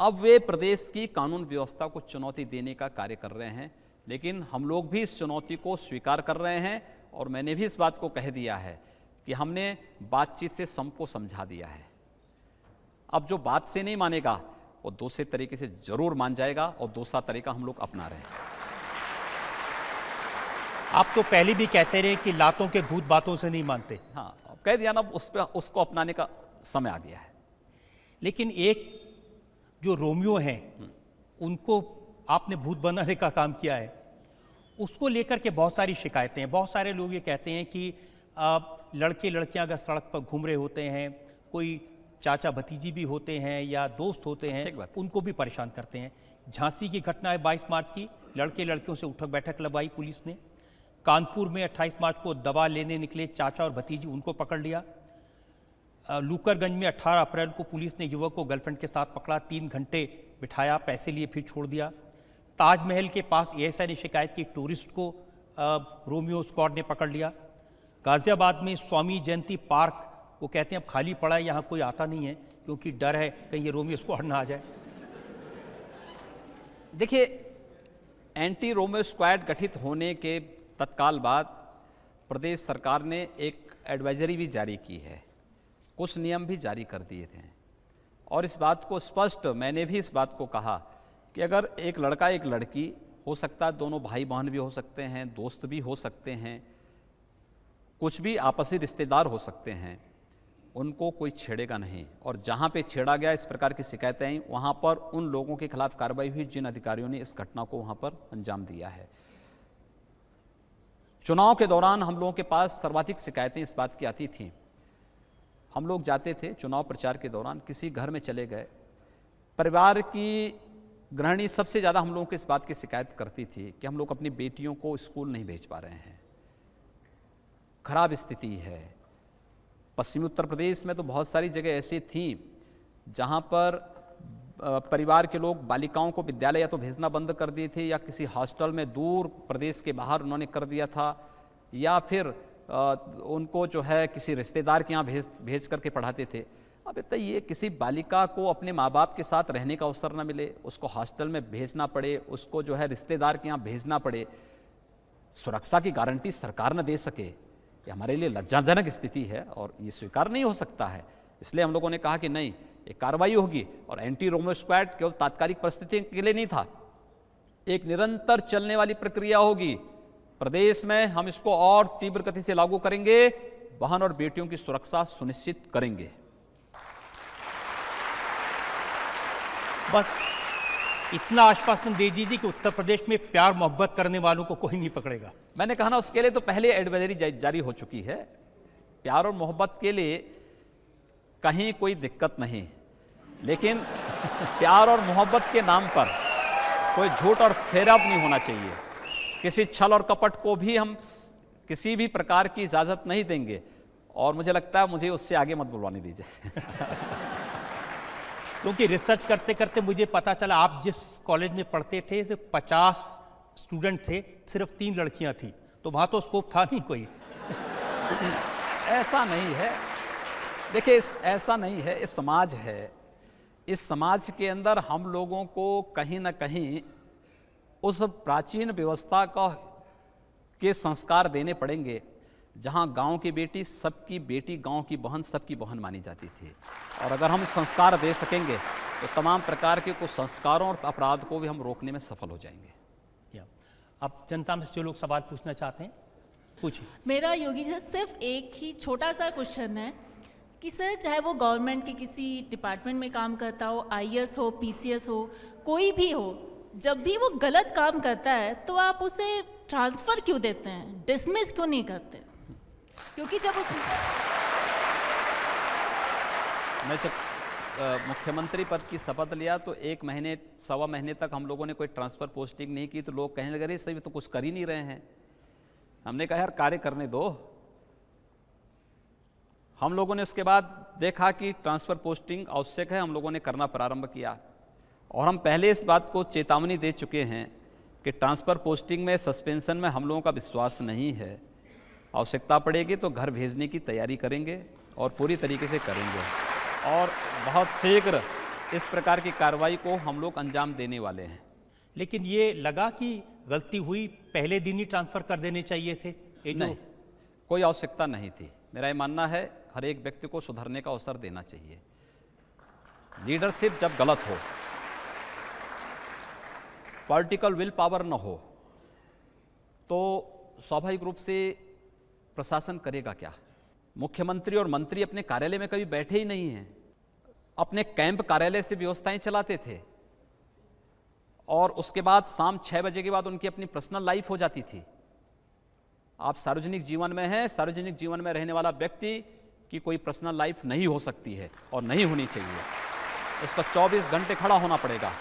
अब वे प्रदेश की कानून व्यवस्था को चुनौती देने का कार्य कर रहे हैं। लेकिन हम लोग भी इस चुनौती को स्वीकार कर रहे हैं और मैंने भी इस बात को कह दिया है कि हमने बातचीत से सबको समझा दिया है। अब जो बात से नहीं मानेगा वो दूसरे तरीके से जरूर मान जाएगा और दूसरा तरीका हम लोग अपना रहे हैं। आप तो पहले भी कहते रहे कि लातों के भूत बातों से नहीं मानते। हाँ, कह दिया ना, उस पर उसको अपनाने का समय आ गया है। लेकिन एक जो रोमियो हैं उनको आपने भूत बनाने का काम किया है, उसको लेकर के बहुत सारी शिकायतें हैं। बहुत सारे लोग ये कहते हैं कि लड़के लड़कियां अगर सड़क पर घूम रहे होते हैं, कोई चाचा भतीजी भी होते हैं या दोस्त होते हैं, ठीक बात। उनको भी परेशान करते हैं। झांसी की घटना है 22 मार्च की, लड़के लड़कियों से उठक बैठक लगवाई पुलिस ने। कानपुर में 28 मार्च को दवा लेने निकले चाचा और भतीजी, उनको पकड़ लिया। लूकरगंज में 18 अप्रैल को पुलिस ने युवक को गर्लफ्रेंड के साथ पकड़ा, 3 घंटे बिठाया, पैसे लिए फिर छोड़ दिया। ताजमहल के पास एएसआई ने शिकायत की, टूरिस्ट को रोमियो स्क्वाड ने पकड़ लिया। गाजियाबाद में स्वामी जयंती पार्क, वो कहते हैं अब खाली पड़ा है, यहाँ कोई आता नहीं है क्योंकि डर है कहीं ये रोमियो स्क्वाड ना आ जाए। देखिए, एंटी रोमियो स्क्वाड गठित होने के तत्काल बाद प्रदेश सरकार ने एक एडवाइजरी भी जारी की है, कुछ नियम भी जारी कर दिए थे और इस बात को स्पष्ट, मैंने भी इस बात को कहा कि अगर एक लड़का एक लड़की, हो सकता है दोनों भाई बहन भी हो सकते हैं, दोस्त भी हो सकते हैं, कुछ भी आपसी रिश्तेदार हो सकते हैं, उनको कोई छेड़ेगा नहीं। और जहाँ पे छेड़ा गया, इस प्रकार की शिकायतें आई, वहाँ पर उन लोगों के खिलाफ कार्रवाई हुई जिन अधिकारियों ने इस घटना को वहाँ पर अंजाम दिया है। चुनाव के दौरान हम लोगों के पास सर्वाधिक शिकायतें इस बात की आती थीं। हम लोग जाते थे चुनाव प्रचार के दौरान, किसी घर में चले गए, परिवार की गृहिणी सबसे ज़्यादा हम लोगों को इस बात की शिकायत करती थी कि हम लोग अपनी बेटियों को स्कूल नहीं भेज पा रहे हैं, खराब स्थिति है। पश्चिमी उत्तर प्रदेश में तो बहुत सारी जगह ऐसी थी जहाँ पर परिवार के लोग बालिकाओं को विद्यालय या तो भेजना बंद कर दिए थे या किसी हॉस्टल में दूर प्रदेश के बाहर उन्होंने कर दिया था, या फिर उनको जो है किसी रिश्तेदार के यहाँ भेज करके पढ़ाते थे। अब बताइए, किसी बालिका को अपने माँ बाप के साथ रहने का अवसर न मिले, उसको हॉस्टल में भेजना पड़े, उसको जो है रिश्तेदार के यहाँ भेजना पड़े, सुरक्षा की गारंटी सरकार न दे सके, ये हमारे लिए लज्जाजनक स्थिति है और ये स्वीकार नहीं हो सकता है। इसलिए हम लोगों ने कहा कि नहीं, एक कार्रवाई होगी। और एंटी रोमो स्क्वाड केवल तात्कालिक परिस्थिति के लिए नहीं था, एक निरंतर चलने वाली प्रक्रिया होगी। प्रदेश में हम इसको और तीव्र गति से लागू करेंगे, बहन और बेटियों की सुरक्षा सुनिश्चित करेंगे। बस इतना आश्वासन दे दीजिए कि उत्तर प्रदेश में प्यार मोहब्बत करने वालों को कोई नहीं पकड़ेगा। मैंने कहा ना, उसके लिए तो पहले एडवाइजरी जारी हो चुकी है। प्यार और मोहब्बत के लिए कहीं कोई दिक्कत नहीं, लेकिन प्यार और मोहब्बत के नाम पर कोई झूठ और फेराब नहीं होना चाहिए। किसी छल और कपट को भी हम किसी भी प्रकार की इजाजत नहीं देंगे। और मुझे लगता है मुझे उससे आगे मत बुलवाने दीजिए। क्योंकि रिसर्च करते करते मुझे पता चला, आप जिस कॉलेज में पढ़ते थे तो 50 स्टूडेंट थे, सिर्फ 3 लड़कियां थी, तो वहां तो स्कोप था नहीं कोई। ऐसा नहीं है, देखिए ऐसा नहीं है, ये समाज है। इस समाज के अंदर हम लोगों को कहीं ना कहीं उस प्राचीन व्यवस्था के संस्कार देने पड़ेंगे, जहां गांव की बेटी सबकी बेटी, गांव की बहन सबकी बहन मानी जाती थी। और अगर हम संस्कार दे सकेंगे तो तमाम प्रकार के कुछ संस्कारों और अपराध को भी हम रोकने में सफल हो जाएंगे। अब जनता में जो लोग सवाल पूछना चाहते हैं पूछिए। मेरा योगी जी सिर्फ एक ही छोटा सा क्वेश्चन है कि सर, चाहे वो गवर्नमेंट के किसी डिपार्टमेंट में काम करता हो, आईएएस हो, पीसीएस हो, कोई भी हो, जब भी वो गलत काम करता है तो आप उसे ट्रांसफ़र क्यों देते हैं, डिसमिस क्यों नहीं करते? क्योंकि जब मैं जब मुख्यमंत्री पद की शपथ लिया तो 1 महीने 1.25 महीने तक हम लोगों ने कोई ट्रांसफ़र पोस्टिंग नहीं की, तो लोग कहने लगे सही तो कुछ कर ही नहीं रहे हैं। हमने कहा यार कार्य करने दो। हम लोगों ने उसके बाद देखा कि ट्रांसफ़र पोस्टिंग आवश्यक है, हम लोगों ने करना प्रारंभ किया। और हम पहले इस बात को चेतावनी दे चुके हैं कि ट्रांसफ़र पोस्टिंग में सस्पेंशन में हम लोगों का विश्वास नहीं है। आवश्यकता पड़ेगी तो घर भेजने की तैयारी करेंगे और पूरी तरीके से करेंगे, और बहुत शीघ्र इस प्रकार की कार्रवाई को हम लोग अंजाम देने वाले हैं। लेकिन ये लगा कि गलती हुई, पहले दिन ही ट्रांसफ़र कर देने चाहिए थे। नहीं, कोई आवश्यकता नहीं थी। मेरा ये मानना है हर एक व्यक्ति को सुधरने का अवसर देना चाहिए। लीडरशिप जब गलत हो, पॉलिटिकल विल पावर न हो, तो स्वाभाविक रूप से प्रशासन करेगा क्या? मुख्यमंत्री और मंत्री अपने कार्यालय में कभी बैठे ही नहीं हैं, अपने कैंप कार्यालय से व्यवस्थाएं चलाते थे, और उसके बाद शाम 6 बजे के बाद उनकी अपनी पर्सनल लाइफ हो जाती थी। आप सार्वजनिक जीवन में हैं, सार्वजनिक जीवन में रहने वाला व्यक्ति की कोई पर्सनल लाइफ नहीं हो सकती है और नहीं होनी चाहिए। उसका 24 घंटे खड़ा होना पड़ेगा।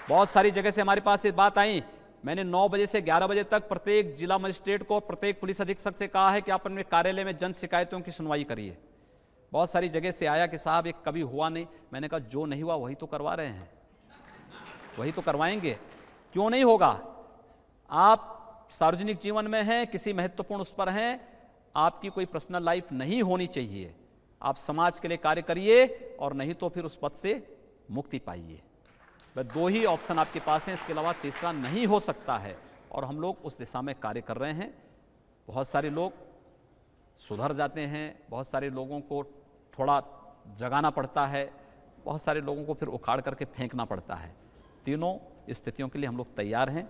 बहुत सारी जगह से हमारे पास ये बात आई, मैंने 9 बजे से 11 बजे तक प्रत्येक जिला मजिस्ट्रेट को, प्रत्येक पुलिस अधीक्षक से कहा है कि आप अपने कार्यालय में जन शिकायतों की सुनवाई करिए। बहुत सारी जगह से आया कि साहब ये कभी हुआ नहीं। मैंने कहा जो नहीं हुआ वही तो करवा रहे हैं, वही तो करवाएंगे। क्यों नहीं होगा? आप सार्वजनिक जीवन में हैं, किसी महत्वपूर्ण उस पर हैं, आपकी कोई पर्सनल लाइफ नहीं होनी चाहिए। आप समाज के लिए कार्य करिए और नहीं तो फिर उस पद से मुक्ति पाइए। बस 2 ही ऑप्शन आपके पास हैं, इसके अलावा तीसरा नहीं हो सकता है, और हम लोग उस दिशा में कार्य कर रहे हैं। बहुत सारे लोग सुधर जाते हैं, बहुत सारे लोगों को थोड़ा जगाना पड़ता है, बहुत सारे लोगों को फिर उखाड़ करके फेंकना पड़ता है। तीनों स्थितियों के लिए हम लोग तैयार हैं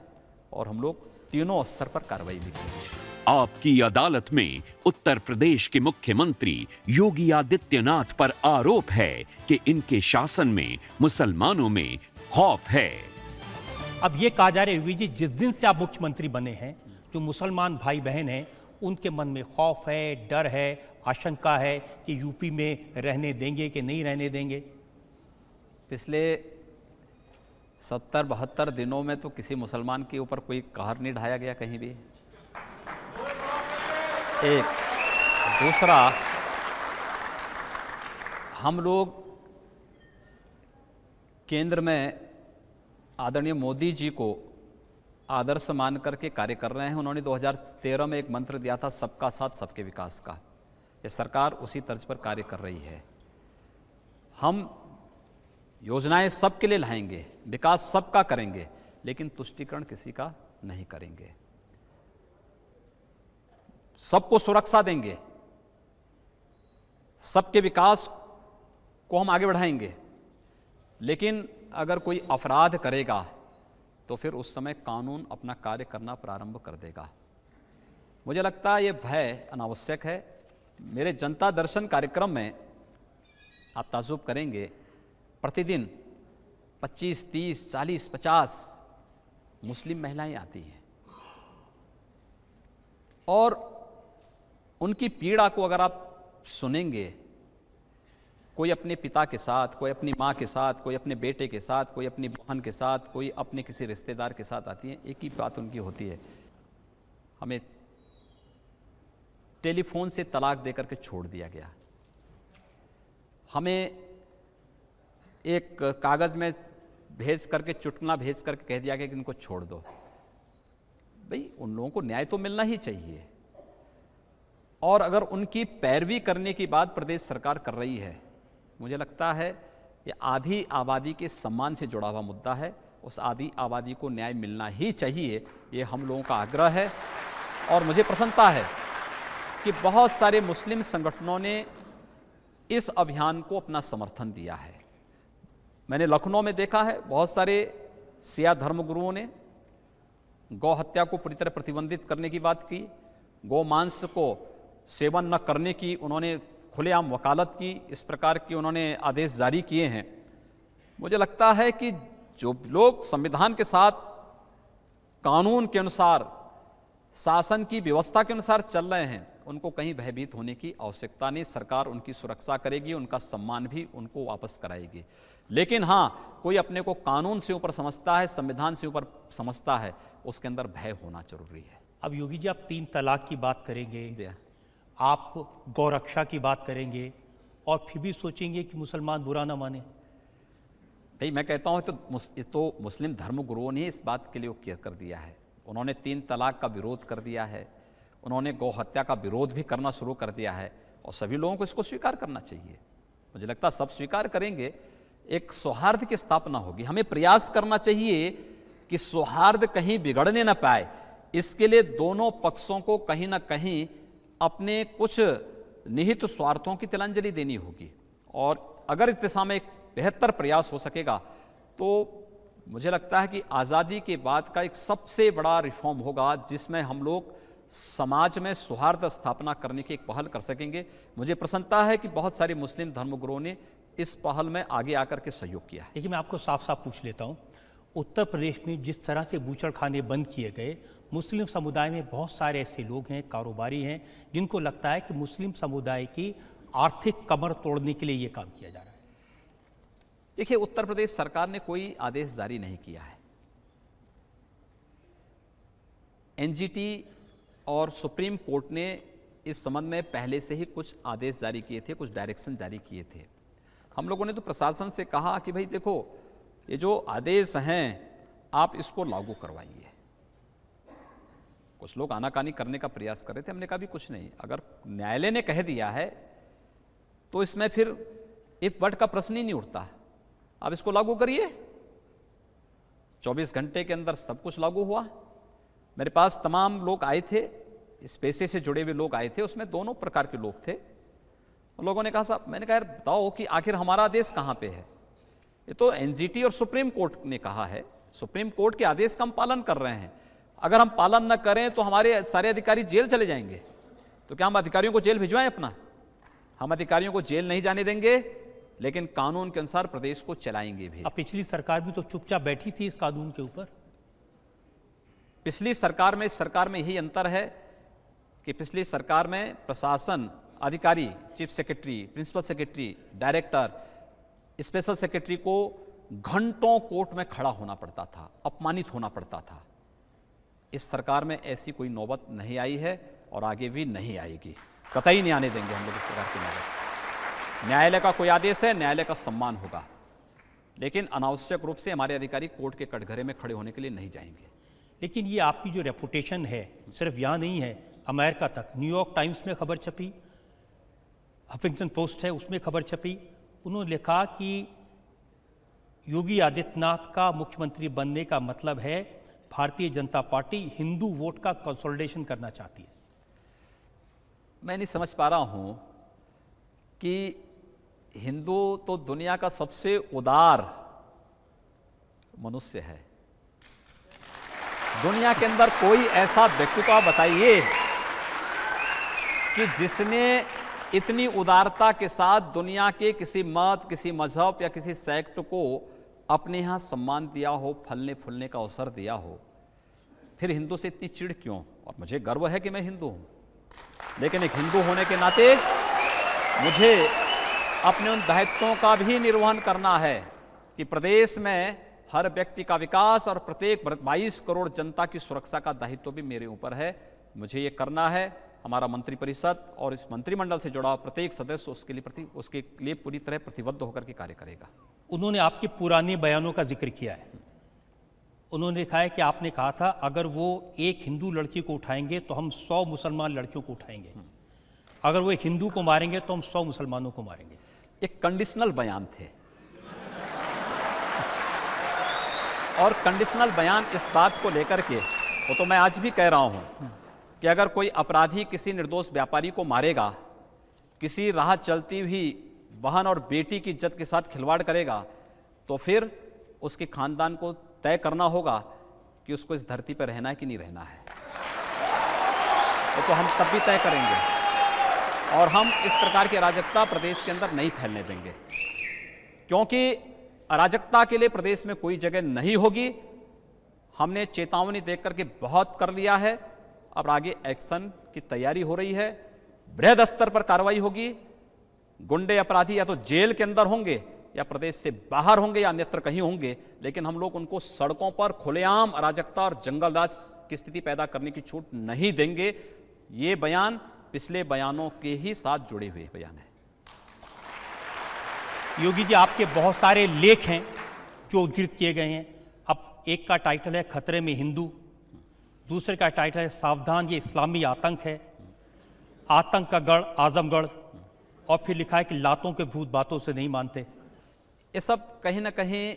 और हम लोग तीनों स्तर पर कार्रवाई भी करेंगे। आपकी अदालत में उत्तर प्रदेश के मुख्यमंत्री योगी आदित्यनाथ पर आरोप है कि इनके शासन में मुसलमानों में खौफ है। अब ये कहा जा रहा है योगी जी, जिस दिन से आप मुख्यमंत्री बने हैं, जो मुसलमान भाई बहन हैं उनके मन में खौफ है, डर है, आशंका है कि यूपी में रहने देंगे कि नहीं रहने देंगे। पिछले 70-72 दिनों में तो किसी मुसलमान के ऊपर कोई कहर नहीं ढाया गया कहीं भी। एक दूसरा, हम लोग केंद्र में आदरणीय मोदी जी को आदर्श मान करके कार्य कर रहे हैं। उन्होंने 2013 में एक मंत्र दिया था, सबका साथ सबके विकास का। ये सरकार उसी तर्ज पर कार्य कर रही है। हम योजनाएं सबके लिए लाएंगे, विकास सबका करेंगे, लेकिन तुष्टीकरण किसी का नहीं करेंगे। सबको सुरक्षा देंगे, सबके विकास को हम आगे बढ़ाएंगे, लेकिन अगर कोई अपराध करेगा तो फिर उस समय कानून अपना कार्य करना प्रारंभ कर देगा। मुझे लगता है ये भय अनावश्यक है। मेरे जनता दर्शन कार्यक्रम में आप ताज्जुब करेंगे, प्रतिदिन 25, 30, 40, 50 मुस्लिम महिलाएं आती हैं और उनकी पीड़ा को अगर आप सुनेंगे, कोई अपने पिता के साथ, कोई अपनी माँ के साथ, कोई अपने बेटे के साथ, कोई अपनी बहन के साथ, कोई अपने किसी रिश्तेदार के साथ आती है, एक ही बात उनकी होती है, हमें टेलीफोन से तलाक देकर के छोड़ दिया गया, हमें एक कागज़ में भेज करके, चुटकुला भेज करके कह दिया गया कि इनको छोड़ दो। भाई उन लोगों को न्याय तो मिलना ही चाहिए, और अगर उनकी पैरवी करने की बात प्रदेश सरकार कर रही है, मुझे लगता है ये आधी आबादी के सम्मान से जुड़ा हुआ मुद्दा है। उस आधी आबादी को न्याय मिलना ही चाहिए, ये हम लोगों का आग्रह है। और मुझे प्रसन्नता है कि बहुत सारे मुस्लिम संगठनों ने इस अभियान को अपना समर्थन दिया है। मैंने लखनऊ में देखा है, बहुत सारे सिया धर्मगुरुओं ने गौ हत्या को पूरी तरह प्रतिबंधित करने की बात की, गौ मांस को सेवन न करने की उन्होंने खुलेआम वकालत की, इस प्रकार की उन्होंने आदेश जारी किए हैं। मुझे लगता है कि जो लोग संविधान के साथ, कानून के अनुसार, शासन की व्यवस्था के अनुसार चल रहे हैं, उनको कहीं भयभीत होने की आवश्यकता नहीं। सरकार उनकी सुरक्षा करेगी, उनका सम्मान भी उनको वापस कराएगी। लेकिन हाँ, कोई अपने को कानून से ऊपर समझता है, संविधान से ऊपर समझता है, उसके अंदर भय होना जरूरी है। अब योगी जी, आप 3 तलाक की बात करेंगे, जी, आप गौरक्षा की बात करेंगे, और फिर भी सोचेंगे कि मुसलमान बुरा ना माने। भाई मैं कहता हूँ तो मुस्लिम धर्मगुरुओं ने इस बात के लिए कर दिया है। उन्होंने 3 तलाक का विरोध कर दिया है, उन्होंने गौ हत्या का विरोध भी करना शुरू कर दिया है, और सभी लोगों को इसको स्वीकार करना चाहिए। मुझे लगता है सब स्वीकार करेंगे, एक सौहार्द की स्थापना होगी। हमें प्रयास करना चाहिए कि सौहार्द कहीं बिगड़ने न पाए। इसके लिए दोनों पक्षों को कहीं ना कहीं अपने कुछ निहित स्वार्थों की तिलांजलि देनी होगी, और अगर इस दिशा में एक बेहतर प्रयास हो सकेगा तो मुझे लगता है कि आज़ादी के बाद का एक सबसे बड़ा रिफॉर्म होगा, जिसमें हम लोग समाज में सौहार्द स्थापना करने की एक पहल कर सकेंगे। मुझे प्रसन्नता है कि बहुत सारे मुस्लिम धर्मगुरुओं ने इस पहल में आगे आकर के सहयोग किया है। देखिए, मैं आपको साफ साफ पूछ लेता हूँ, उत्तर प्रदेश में जिस तरह से बूचड़खाने बंद किए गए, मुस्लिम समुदाय में बहुत सारे ऐसे लोग हैं, कारोबारी हैं, जिनको लगता है कि मुस्लिम समुदाय की आर्थिक कमर तोड़ने के लिए ये काम किया जा रहा है। देखिए, उत्तर प्रदेश सरकार ने कोई आदेश जारी नहीं किया है। एनजीटी और सुप्रीम कोर्ट ने इस संबंध में पहले से ही कुछ आदेश जारी किए थे, कुछ डायरेक्शन जारी किए थे। हम लोगों ने तो प्रशासन से कहा कि भाई देखो, ये जो आदेश हैं आप इसको लागू करवाइए। कुछ लोग आनाकानी करने का प्रयास कर रहे थे, हमने कहा भी कुछ नहीं, अगर न्यायालय ने कह दिया है तो इसमें फिर इफ बट का प्रश्न ही नहीं उठता। आप इसको लागू करिए। 24 घंटे के अंदर सब कुछ लागू हुआ। मेरे पास तमाम लोग आए थे, इस पेशे से जुड़े हुए लोग आए थे, उसमें दोनों प्रकार के लोग थे। लोगों ने कहा साहब, मैंने कहा यार बताओ कि आखिर हमारा आदेश कहाँ पे है। ये तो एनजीटी और सुप्रीम कोर्ट ने कहा है, सुप्रीम कोर्ट के आदेश का हम पालन कर रहे हैं। अगर हम पालन न करें तो हमारे सारे अधिकारी जेल चले जाएंगे। तो क्या हम अधिकारियों को जेल भिजवाएं अपना? हम अधिकारियों को जेल नहीं जाने देंगे, लेकिन कानून के अनुसार प्रदेश को चलाएंगे भी। अब पिछली सरकार भी तो चुपचाप बैठी थी इस कानून के ऊपर। पिछली सरकार में इस सरकार में यही अंतर है कि पिछली सरकार में प्रशासन, अधिकारी, chief secretary, principal secretary, director, special secretary को घंटों कोर्ट में खड़ा होना पड़ता था, अपमानित होना पड़ता था। इस सरकार में ऐसी कोई नौबत नहीं आई है और आगे भी नहीं आएगी। कतई नहीं आने देंगे हम लोग इस प्रकार की नौबत। न्यायालय का कोई आदेश है, न्यायालय का सम्मान होगा, लेकिन अनावश्यक रूप से हमारे अधिकारी कोर्ट के कटघरे में खड़े होने के लिए नहीं जाएंगे। लेकिन ये आपकी जो रेपुटेशन है सिर्फ यहाँ नहीं है, अमेरिका तक, न्यूयॉर्क टाइम्स में खबर छपी, हफिंगटन पोस्ट है उसमें खबर छपी, उन्होंने लिखा कि योगी आदित्यनाथ का मुख्यमंत्री बनने का मतलब है भारतीय जनता पार्टी हिंदू वोट का कंसोलिडेशन करना चाहती है। मैं नहीं समझ पा रहा हूं कि हिंदू तो दुनिया का सबसे उदार मनुष्य है। दुनिया के अंदर कोई ऐसा व्यक्ति को आप बताइए कि जिसने इतनी उदारता के साथ दुनिया के किसी मत, किसी मजहब या किसी सेक्ट को अपने यहां सम्मान दिया हो, फलने फूलने का अवसर दिया हो। फिर हिंदू से इतनी चिढ़ क्यों? और मुझे गर्व है कि मैं हिंदू हूं, लेकिन एक हिंदू होने के नाते मुझे अपने उन दायित्वों का भी निर्वहन करना है कि प्रदेश में हर व्यक्ति का विकास और प्रत्येक 22 करोड़ जनता की सुरक्षा का दायित्व भी मेरे ऊपर है। मुझे ये करना है। हमारा मंत्रिपरिषद और इस मंत्रिमंडल से जुड़ा प्रत्येक सदस्य उसके लिए पूरी तरह प्रतिबद्ध होकर के कार्य करेगा। उन्होंने आपके पुराने बयानों का जिक्र किया है। उन्होंने कहा है कि आपने कहा था अगर वो एक हिंदू लड़की को उठाएंगे तो हम 100 मुसलमान लड़कियों को उठाएंगे, अगर वो एक हिंदू को मारेंगे तो हम 100 मुसलमानों को मारेंगे। एक कंडीशनल बयान थे और कंडीशनल बयान इस बात को लेकर के, वो तो मैं आज भी कह रहा हूं कि अगर कोई अपराधी किसी निर्दोष व्यापारी को मारेगा, किसी राह चलती हुई बहन और बेटी की इज्जत के साथ खिलवाड़ करेगा, तो फिर उसके खानदान को तय करना होगा कि उसको इस धरती पर रहना है कि नहीं रहना है। वो तो हम तब भी तय करेंगे और हम इस प्रकार की अराजकता प्रदेश के अंदर नहीं फैलने देंगे, क्योंकि अराजकता के लिए प्रदेश में कोई जगह नहीं होगी। हमने चेतावनी देख करके बहुत कर लिया है, अब आगे एक्शन की तैयारी हो रही है। बृहद स्तर पर कार्रवाई होगी। गुंडे अपराधी या तो जेल के अंदर होंगे या प्रदेश से बाहर होंगे या अन्यत्र कहीं होंगे, लेकिन हम लोग उनको सड़कों पर खुलेआम अराजकता और जंगलराज की स्थिति पैदा करने की छूट नहीं देंगे। ये बयान पिछले बयानों के ही साथ जुड़े हुए बयान है। योगी जी, आपके बहुत सारे लेख हैं जो उद्धृत किए गए हैं। अब एक का टाइटल है खतरे में हिंदू, दूसरे का टाइटल है सावधान ये इस्लामी आतंक है, आतंक का गढ़ आजमगढ़, और फिर लिखा है कि लातों के भूत बातों से नहीं मानते। ये सब कहीं ना कहीं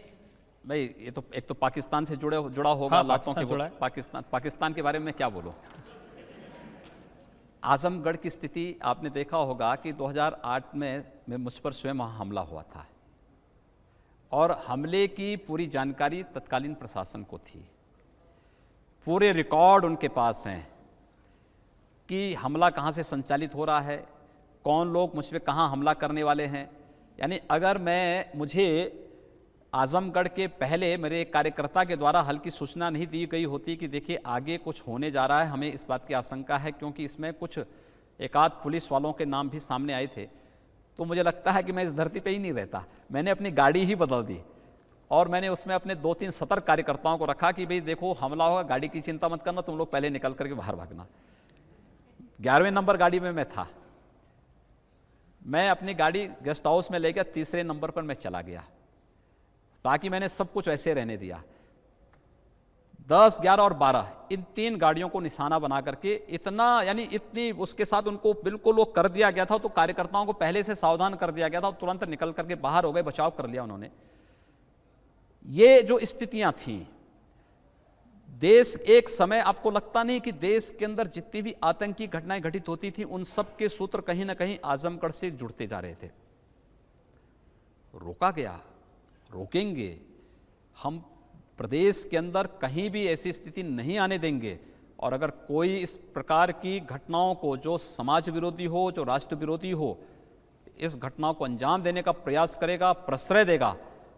भाई, ये तो एक तो पाकिस्तान से जुड़ा होगा। हाँ, लातों के जुड़ा है। पाकिस्तान के बारे में क्या बोलो। आजमगढ़ की स्थिति आपने देखा होगा कि 2008 में मुझ पर स्वयं वहाँ हमला हुआ था और हमले की पूरी जानकारी तत्कालीन प्रशासन को थी। पूरे रिकॉर्ड उनके पास हैं कि हमला कहाँ से संचालित हो रहा है, कौन लोग मुझ पे कहाँ हमला करने वाले हैं। यानी अगर मुझे आजमगढ़ के पहले मेरे एक कार्यकर्ता के द्वारा हल्की सूचना नहीं दी गई होती कि देखिए आगे कुछ होने जा रहा है, हमें इस बात की आशंका है, क्योंकि इसमें कुछ एकाध पुलिस वालों के नाम भी सामने आए थे, तो मुझे लगता है कि मैं इस धरती पे ही नहीं रहता। मैंने अपनी गाड़ी ही बदल दी और मैंने उसमें अपने 2-3 सतर्क कार्यकर्ताओं को रखा कि भाई देखो हमला होगा, गाड़ी की चिंता मत करना, तुम लोग पहले निकल करके बाहर भागना। 11वें नंबर गाड़ी में मैं था। मैं अपनी गाड़ी गेस्ट हाउस में ले गया, 3रे नंबर पर मैं चला गया। बाकी मैंने सब कुछ ऐसे रहने दिया। 10, 11 और 12 इन 3 गाड़ियों को निशाना बना करके इतनी उसके साथ उनको बिल्कुल वो कर दिया गया था। तो कार्यकर्ताओं को पहले से सावधान कर दिया गया था, तुरंत निकल करके बाहर हो गए, बचाव कर लिया उन्होंने। ये जो स्थितियां थी, देश एक समय, आपको लगता नहीं कि देश के अंदर जितनी भी आतंकी घटनाएं घटित होती थी उन सब के सूत्र कहीं ना कहीं आजमगढ़ से जुड़ते जा रहे थे। रोका गया, रोकेंगे। हम प्रदेश के अंदर कहीं भी ऐसी स्थिति नहीं आने देंगे और अगर कोई इस प्रकार की घटनाओं को, जो समाज विरोधी हो, जो राष्ट्र विरोधी हो, इस घटनाओं को अंजाम देने का प्रयास करेगा, प्रश्रय देगा,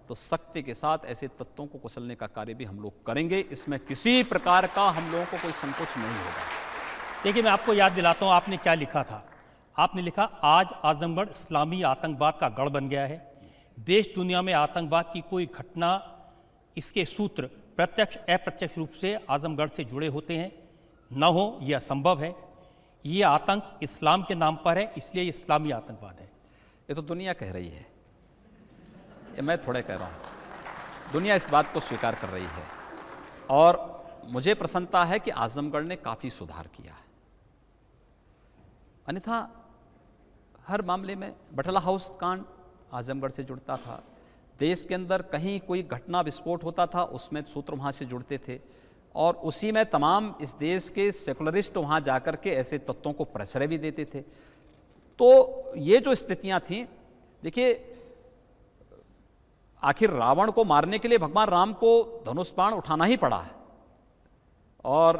तो सख्ती के साथ ऐसे तत्वों को कुचलने का कार्य भी हम लोग करेंगे। इसमें किसी प्रकार का हम लोगों को कोई संकोच नहीं होगा। देखिए, मैं आपको याद दिलाता हूँ आपने क्या लिखा था। आपने लिखा, आज आजमगढ़ इस्लामी आतंकवाद का गढ़ बन गया है। देश दुनिया में आतंकवाद की कोई घटना, इसके सूत्र प्रत्यक्ष अप्रत्यक्ष रूप से आजमगढ़ से जुड़े होते हैं। न हो यह असंभव है। ये आतंक इस्लाम के नाम पर है, इसलिए ये इस्लामी आतंकवाद है। ये तो दुनिया कह रही है, ये मैं थोड़े कह रहा हूँ। दुनिया इस बात को स्वीकार कर रही है और मुझे प्रसन्नता है कि आजमगढ़ ने काफ़ी सुधार किया है। अन्यथा हर मामले में बटला हाउस कांड आजमगढ़ से जुड़ता था। देश के अंदर कहीं कोई घटना विस्फोट होता था उसमें सूत्र वहाँ से जुड़ते थे, और उसी में तमाम इस देश के सेकुलरिस्ट वहाँ जाकर के ऐसे तत्वों को प्रश्रय भी देते थे। तो ये जो स्थितियाँ थीं, देखिए आखिर रावण को मारने के लिए भगवान राम को धनुष बाण उठाना ही पड़ा, और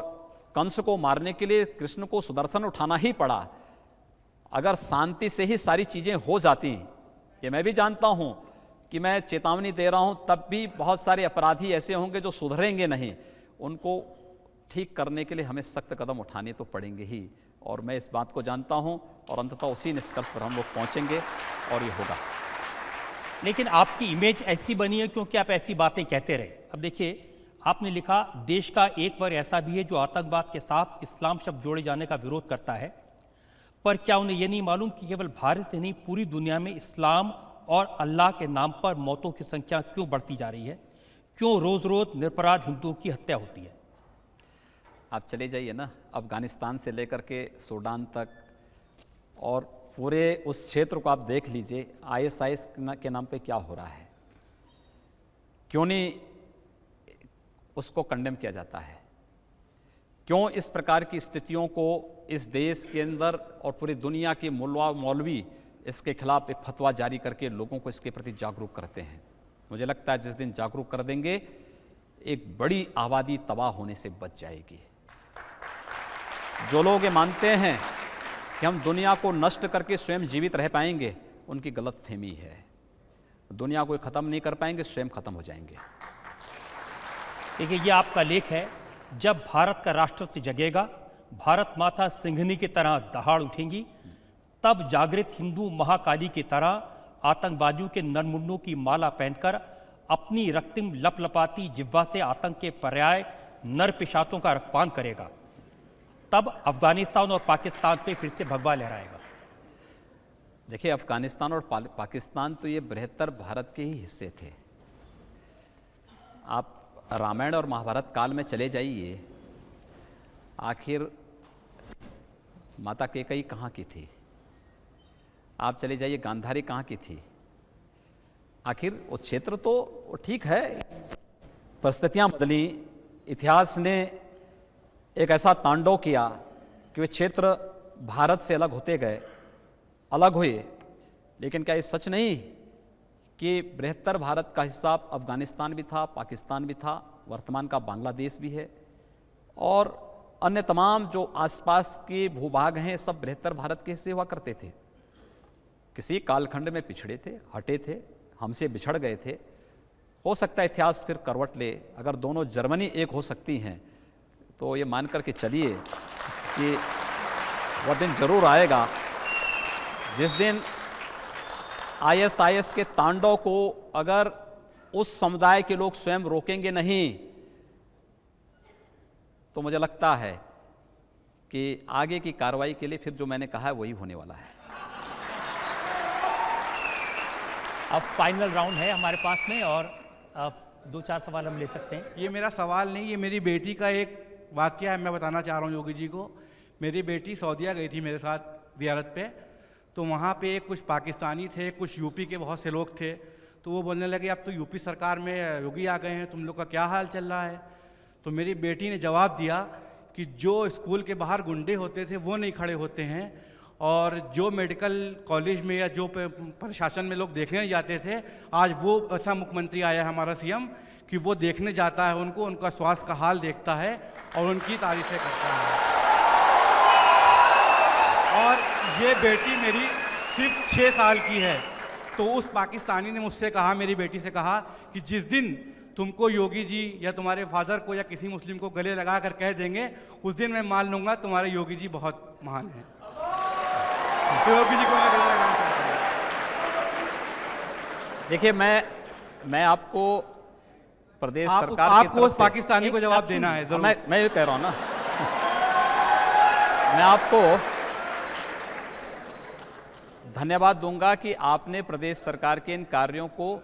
कंस को मारने के लिए कृष्ण को सुदर्शन उठाना ही पड़ा। अगर शांति से ही सारी चीज़ें हो जाती, ये मैं भी जानता हूँ कि मैं चेतावनी दे रहा हूँ, तब भी बहुत सारे अपराधी ऐसे होंगे जो सुधरेंगे नहीं। उनको ठीक करने के लिए हमें सख्त कदम उठाने तो पड़ेंगे ही, और मैं इस बात को जानता हूँ, और अंततः उसी निष्कर्ष पर हम लोग पहुँचेंगे और ये होगा। लेकिन आपकी इमेज ऐसी बनी है क्योंकि आप ऐसी बातें कहते रहे। अब देखिए, आपने लिखा देश का एक वर्ग ऐसा भी है जो आतंकवाद के साथ इस्लाम शब्द जोड़े जाने का विरोध करता है, पर क्या उन्हें यह नहीं मालूम कि केवल भारत ही नहीं पूरी दुनिया में इस्लाम और अल्लाह के नाम पर मौतों की संख्या क्यों बढ़ती जा रही है, क्यों रोज रोज निरपराध हिंदुओं की हत्या होती है। आप चले जाइए ना अफगानिस्तान से लेकर के सूडान तक, और पूरे उस क्षेत्र को आप देख लीजिए, ISIS के नाम पे क्या हो रहा है। क्यों नहीं उसको कंडेम किया जाता है, क्यों इस प्रकार की स्थितियों को इस देश के अंदर और पूरी दुनिया के मौलवी इसके खिलाफ एक फतवा जारी करके लोगों को इसके प्रति जागरूक करते हैं। मुझे लगता है जिस दिन जागरूक कर देंगे, एक बड़ी आबादी तबाह होने से बच जाएगी। जो लोग ये मानते हैं कि हम दुनिया को नष्ट करके स्वयं जीवित रह पाएंगे, उनकी गलतफहमी है। दुनिया को ख़त्म नहीं कर पाएंगे, स्वयं ख़त्म हो जाएंगे। देखिए, ये आपका लेख है, जब भारत का राष्ट्रत्व जगेगा, भारत माता सिंघनी की तरह दहाड़ उठेंगी, तब जागृत हिंदू महाकाली की तरह आतंकवादियों के नरमुंडों की माला पहनकर अपनी रक्तिम लपलपाती जिह्वा से आतंक के पर्याय नर पिशाचों का रक्तपान करेगा। तब अफगानिस्तान और पाकिस्तान पे फिर से भगवा लहराएगा। देखिए, अफगानिस्तान और पाकिस्तान तो ये बृहत्तर भारत के ही हिस्से थे। आप रामायण और महाभारत काल में चले जाइए, आखिर माता कैकेयी कहाँ की थी? आप चले जाइए, गांधारी कहाँ की थी? आखिर वो क्षेत्र तो ठीक है, परिस्थितियाँ बदली, इतिहास ने एक ऐसा तांडव किया कि वे क्षेत्र भारत से अलग होते गए, अलग हुए। लेकिन क्या ये सच नहीं कि बृहत्तर भारत का हिस्सा अफगानिस्तान भी था, पाकिस्तान भी था, वर्तमान का बांग्लादेश भी है, और अन्य तमाम जो आसपास के भूभाग हैं सब बृहत्तर भारत के हिस्से हुआ करते थे। किसी कालखंड में पिछड़े थे, हटे थे, हमसे बिछड़ गए थे। हो सकता है इतिहास फिर करवट ले। अगर दोनों जर्मनी एक हो सकती हैं तो ये मान कर के चलिए कि वह दिन जरूर आएगा जिस दिन ISIS के तांडव को अगर उस समुदाय के लोग स्वयं रोकेंगे नहीं, तो मुझे लगता है कि आगे की कार्रवाई के लिए फिर जो मैंने कहा है वही होने वाला है। अब फाइनल राउंड है हमारे पास में, और अब 2-4 सवाल हम ले सकते हैं। ये मेरा सवाल नहीं, ये मेरी बेटी का एक वाकया है, मैं बताना चाह रहा हूँ योगी जी को। मेरी बेटी सऊदीया गई थी मेरे साथ ज़ियारत पे, तो वहाँ पे कुछ पाकिस्तानी थे, कुछ यूपी के बहुत से लोग थे। तो वो बोलने लगे अब तो यूपी सरकार में योगी आ गए हैं, तुम लोग का क्या हाल चल रहा है? तो मेरी बेटी ने जवाब दिया कि जो स्कूल के बाहर गुंडे होते थे वो नहीं खड़े होते हैं, और जो मेडिकल कॉलेज में या जो प्रशासन में लोग देखने नहीं जाते थे, आज वो ऐसा मुख्यमंत्री आया है हमारा CM कि वो देखने जाता है उनको, उनका स्वास्थ्य का हाल देखता है और उनकी तारीफें करता है। और ये बेटी मेरी सिर्फ 6 साल की है। तो उस पाकिस्तानी ने मुझसे कहा, मेरी बेटी से कहा कि जिस दिन तुमको योगी जी या तुम्हारे फादर को या किसी मुस्लिम को गले लगा कर कह देंगे, उस दिन मैं मान लूँगा तुम्हारे योगी जी बहुत महान हैं। तो योगी जी को मैं गले लगाना चाहता हूँ। देखिए, मैं आपको प्रदेश सरकार आपको उस पाकिस्तानी को जवाब देना है जरूर। मैं ये कह रहा हूँ ना, मैं आपको धन्यवाद दूंगा कि आपने प्रदेश सरकार के इन कार्यों को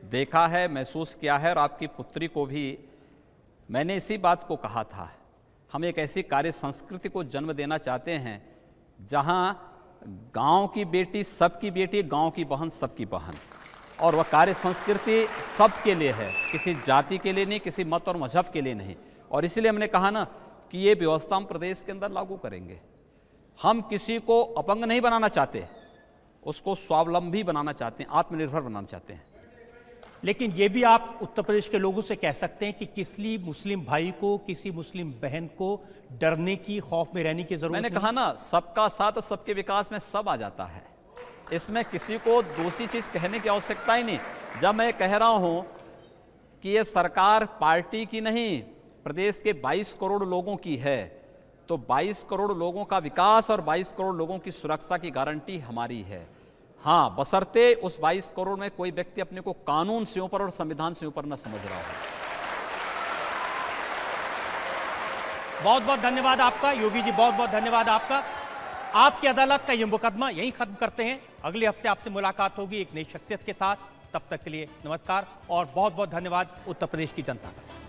देखा है, महसूस किया है, और आपकी पुत्री को भी मैंने इसी बात को कहा था। हम एक ऐसी कार्य संस्कृति को जन्म देना चाहते हैं जहां गांव की बेटी सबकी बेटी, गांव की बहन सबकी बहन, और वह कार्य संस्कृति सबके लिए है, किसी जाति के लिए नहीं, किसी मत और मजहब के लिए नहीं। और इसीलिए हमने कहा ना कि ये व्यवस्था हम प्रदेश के अंदर लागू करेंगे। हम किसी को अपंग नहीं बनाना चाहते, उसको स्वावलंबी बनाना चाहते हैं, आत्मनिर्भर बनाना चाहते हैं। लेकिन ये भी आप उत्तर प्रदेश के लोगों से कह सकते हैं कि किसी मुस्लिम भाई को, किसी मुस्लिम बहन को डरने की, खौफ में रहने की जरूरत मैंने नहीं। कहा ना, सबका साथ सबके विकास में सब आ जाता है, इसमें किसी को दूसरी चीज कहने की आवश्यकता ही नहीं। जब मैं कह रहा हूं कि ये सरकार पार्टी की नहीं, प्रदेश के 22 करोड़ लोगों की है, तो 22 करोड़ लोगों का विकास और 22 करोड़ लोगों की सुरक्षा की गारंटी हमारी है। हाँ, बशर्ते उस 22 करोड़ में कोई व्यक्ति अपने को कानून से ऊपर और संविधान से ऊपर न समझ रहा हो। बहुत बहुत धन्यवाद आपका योगी जी, बहुत बहुत धन्यवाद आपका। आपकी अदालत का ये मुकदमा यहीं खत्म करते हैं। अगले हफ्ते आपसे मुलाकात होगी एक नई शख्सियत के साथ। तब तक के लिए नमस्कार और बहुत बहुत धन्यवाद उत्तर प्रदेश की जनता का।